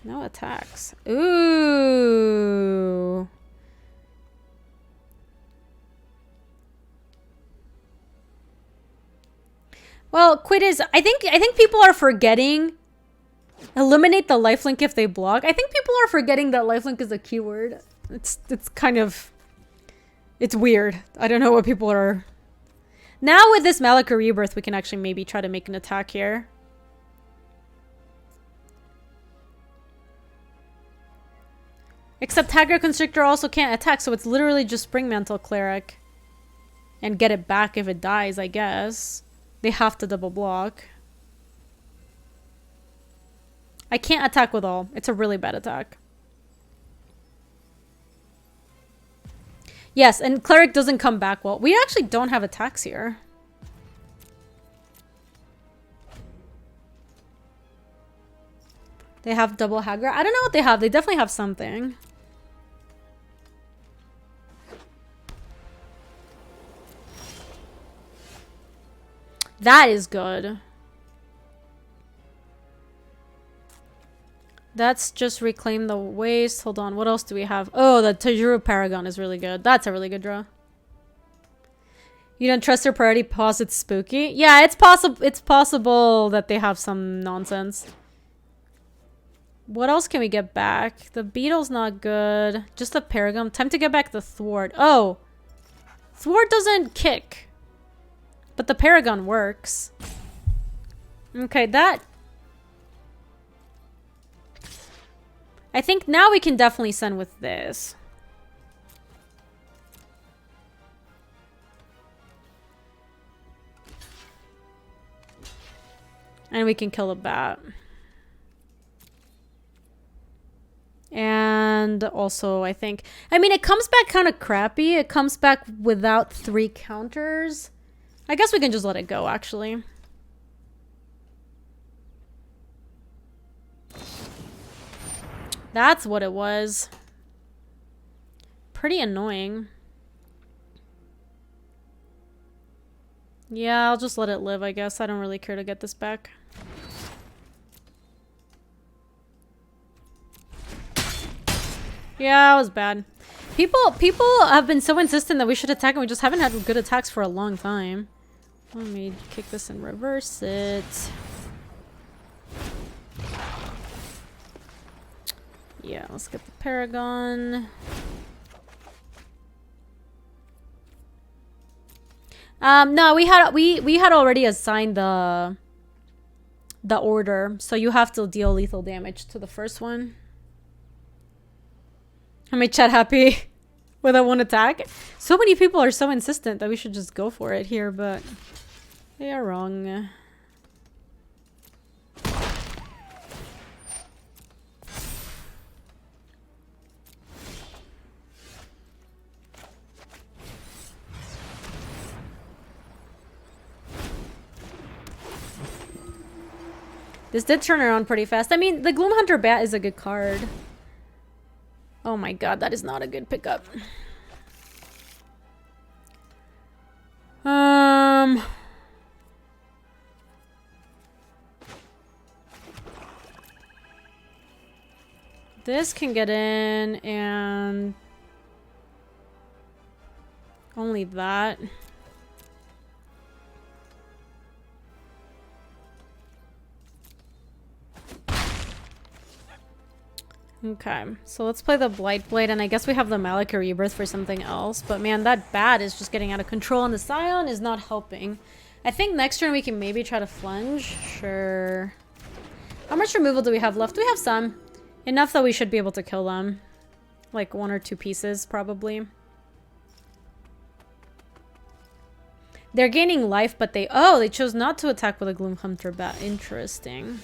No attacks. Ooh. Well, quit is... I think people are forgetting... Eliminate the lifelink if they block. I think people are forgetting that lifelink is a keyword. It's kind of... It's weird. I don't know what people are... Now with this Malika Rebirth, we can actually maybe try to make an attack here. Except Hagra Constrictor also can't attack, so it's literally just Spring Mantle Cleric. And get it back if it dies, I guess. They have to double block. I can't attack with all. It's a really bad attack. Yes, and Cleric doesn't come back well. We actually don't have attacks here. They have double Hagra. I don't know what they have. They definitely have something. That is good. That's just reclaim the waste. Hold on. What else do we have? Oh, the Tajuru Paragon is really good. That's a really good draw. You don't trust their priority pause. It's spooky. Yeah, it's possible. It's possible that they have some nonsense. What else can we get back? The Beetle's not good. Just the Paragon. Time to get back the Thwart. Oh, Thwart doesn't kick, but the Paragon works. Okay, that. I think now we can definitely send with this. And we can kill a bat. And also, I think... I mean, it comes back kind of crappy. It comes back without 3 counters. I guess we can just let it go, actually. That's what it was. Pretty annoying. Yeah, I'll just let it live, I guess. I don't really care to get this back. Yeah, it was bad. People have been so insistent that we should attack and we just haven't had good attacks for a long time. Let me kick this and reverse it. Yeah, let's get the Paragon. No, we had already assigned the order, so you have to deal lethal damage to the first one. I made chat happy with that one attack. So many people are so insistent that we should just go for it here, but they are wrong. This did turn around pretty fast. I mean, the Gloomhunter Bat is a good card. Oh my god, that is not a good pickup. This can get in, and only that. Okay, so let's play the Blight Blade, and I guess we have the Malika Rebirth for something else. But man, that bat is just getting out of control, and the Scion is not helping. I think next turn we can maybe try to Flunge. Sure. How much removal do we have left? We have some. Enough that we should be able to kill them. Like 1 or 2 pieces, probably. They're gaining life, but they chose not to attack with a Gloomhunter Bat. Interesting.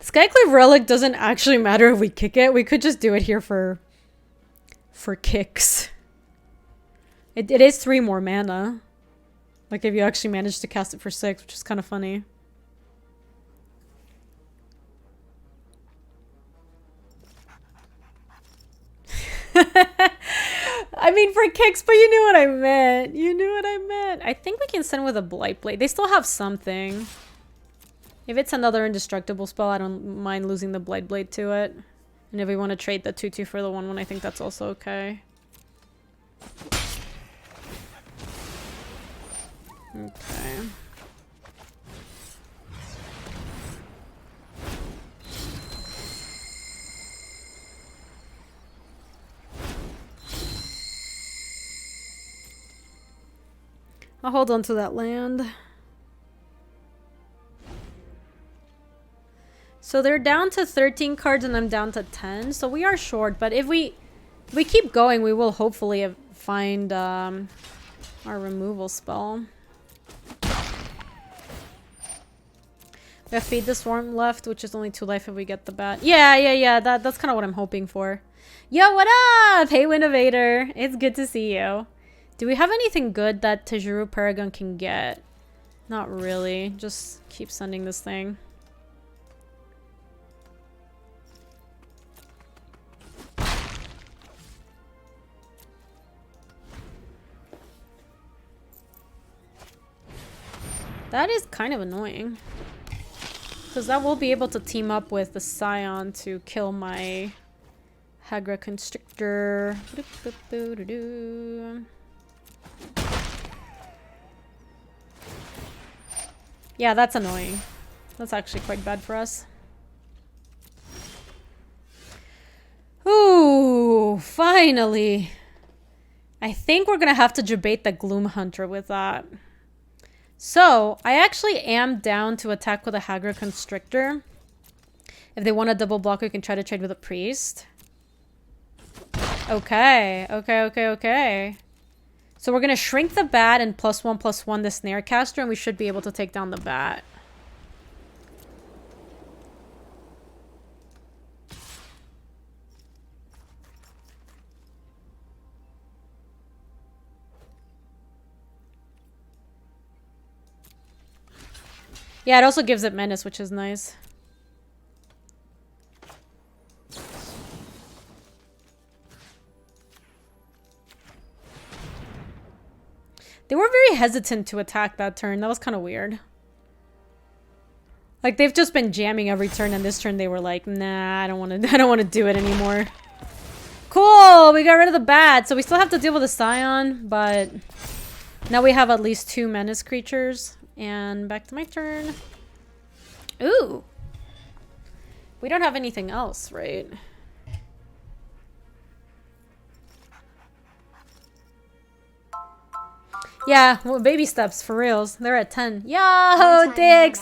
Skyclave Relic doesn't actually matter if we kick it. We could just do it here for kicks. It is 3 more mana. Like if you actually manage to cast it for 6, which is kind of funny. I mean for kicks, but you knew what I meant. You knew what I meant. I think we can send with a Blight Blade. They still have something. If it's another indestructible spell, I don't mind losing the Blight Blade to it. And if we want to trade the 2/2 for the 1/1, I think that's also okay. Okay. I'll hold on to that land. So they're down to 13 cards and I'm down to 10. So we are short, but if we keep going, we will hopefully find our removal spell. We have Feed the Swarm left, which is only 2 life if we get the bat. Yeah. That's kind of what I'm hoping for. Yo, what up? Hey, Winnovator. It's good to see you. Do we have anything good that Tajuru Paragon can get? Not really. Just keep sending this thing. That is kind of annoying. Because that will be able to team up with the Scion to kill my Hagra Constrictor. Yeah, that's annoying. That's actually quite bad for us. Ooh, finally. I think we're gonna have to debate the Gloom Hunter with that. So, I actually am down to attack with a Hagra Constrictor. If they want to double block, we can try to trade with a Priest. Okay, okay. So we're going to shrink the bat and +1/+1 the Snarecaster, and we should be able to take down the bat. Yeah, it also gives it menace, which is nice. They were very hesitant to attack that turn. That was kind of weird. Like, they've just been jamming every turn, and this turn they were like, nah, I don't want to do it anymore. Cool! We got rid of the bat, so we still have to deal with the Scion, but now we have at least 2 menace creatures. And back to my turn. Ooh. We don't have anything else, right? Yeah, well, baby steps, for reals. They're at 10. Yo, dicks!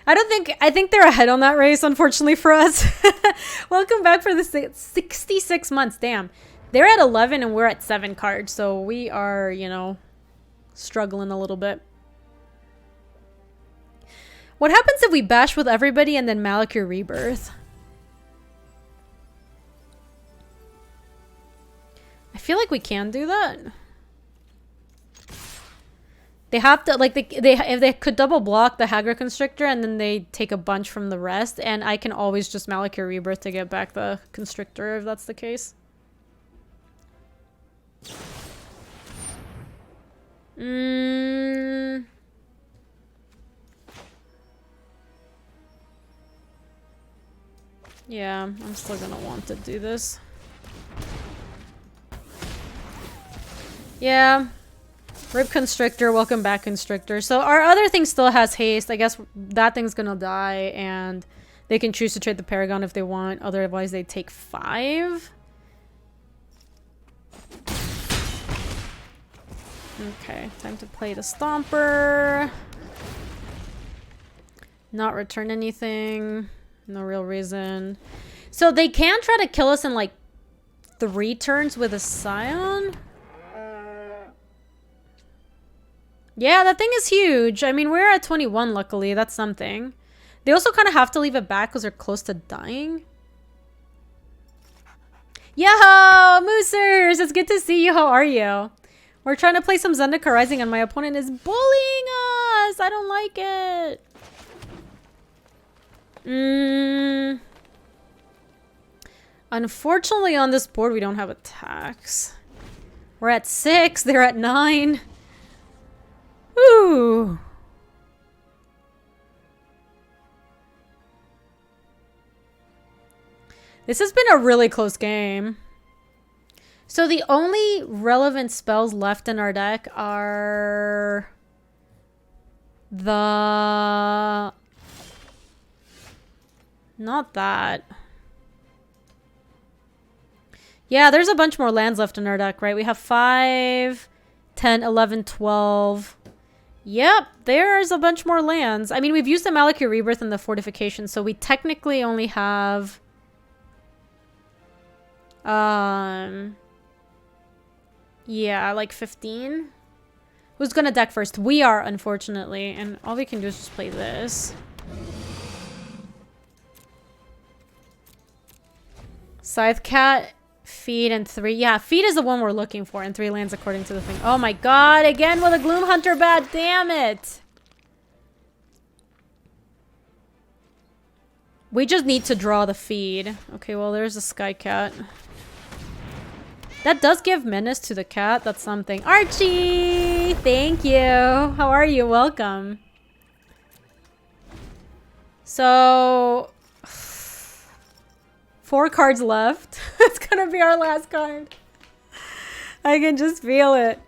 I think they're ahead on that race, unfortunately for us. Welcome back for the 66 months. Damn. They're at 11 and we're at 7 cards, so we are, you know, struggling a little bit. What happens if we bash with everybody and then Malakir Rebirth? I feel like we can do that. They have to, like, if they could double block the Hagra Constrictor and then they take a bunch from the rest, and I can always just Malakir Rebirth to get back the Constrictor if that's the case. Yeah, I'm still gonna want to do this. Yeah. Rip Constrictor, welcome back Constrictor. So our other thing still has haste. I guess that thing's gonna die, and they can choose to trade the Paragon if they want. Otherwise, they take 5. Okay, time to play the Stomper. Not return anything. No real reason. So they can try to kill us in like 3 turns with a Scion. Yeah, that thing is huge. I mean, we're at 21, luckily. That's something. They also kind of have to leave it back because they're close to dying. Yo, Moosers! It's good to see you. How are you? We're trying to play some Zendikar Rising and my opponent is bullying us. I don't like it. Unfortunately, on this board, we don't have attacks. We're at 6. They're at 9. Ooh. This has been a really close game. So the only relevant spells left in our deck are the... Not that. Yeah, there's a bunch more lands left in our deck, right? We have 5, 10, 11, 12. Yep, there's a bunch more lands. I mean, we've used the Malakir Rebirth and the Fortification, so we technically only have... Yeah, like 15. Who's gonna deck first? We are, unfortunately. And all we can do is just play this. Scythe Cat, Feed, and 3. Yeah, Feed is the one we're looking for, and 3 lands according to the thing. Oh my god, again with a Gloom Hunter bat. Damn it. We just need to draw the feed. Okay, well, there's a sky cat. That does give menace to the cat. That's something. Archie! Thank you. How are you? Welcome. So... 4 cards left. It's gonna be our last card. I can just feel it.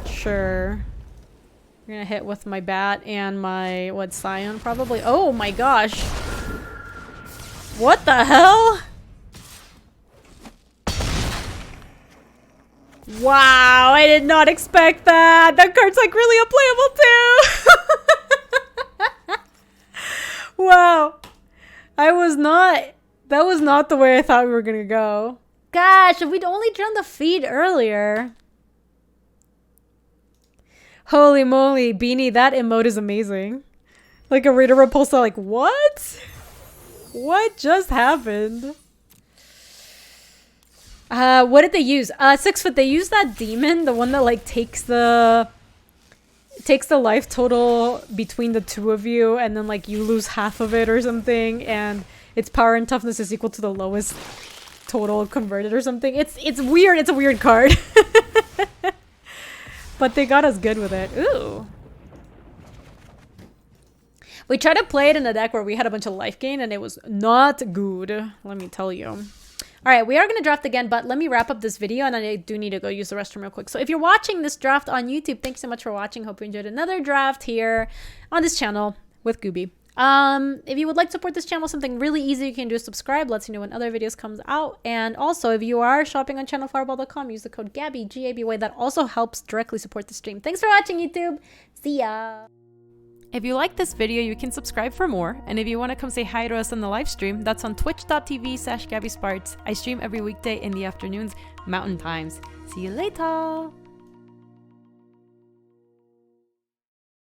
Sure. We're gonna hit with my bat and my, what, Scion probably? Oh my gosh. What the hell? Wow, I did not expect that. That card's like really unplayable too. Wow. That was not the way I thought we were gonna go. Gosh, if we'd only drawn the feed earlier. Holy moly, Beanie, that emote is amazing. Like a Rita Repulsa, like, what? What just happened? What did they use? 6 foot, they used that demon, the one that like takes the life total between the two of you, and then like you lose half of it or something, and its power and toughness is equal to the lowest total converted or something. It's weird. It's a weird card. But they got us good with it. Ooh. We tried to play it in a deck where we had a bunch of life gain, and it was not good, let me tell you. All right, we are going to draft again, but let me wrap up this video, and I do need to go use the restroom real quick. So if you're watching this draft on YouTube, thanks so much for watching. Hope you enjoyed another draft here on this channel with Gaby. If you would like to support this channel, something really easy you can do is subscribe. Lets you know when other videos comes out. And also, if you are shopping on channelfireball.com, use the code Gaby, G-A-B-Y. That also helps directly support the stream. Thanks for watching, YouTube. See ya. If you like this video, you can subscribe for more. And if you want to come say hi to us on the live stream, that's on twitch.tv/GabySpartz. I stream every weekday in the afternoons, Mountain Times. See you later.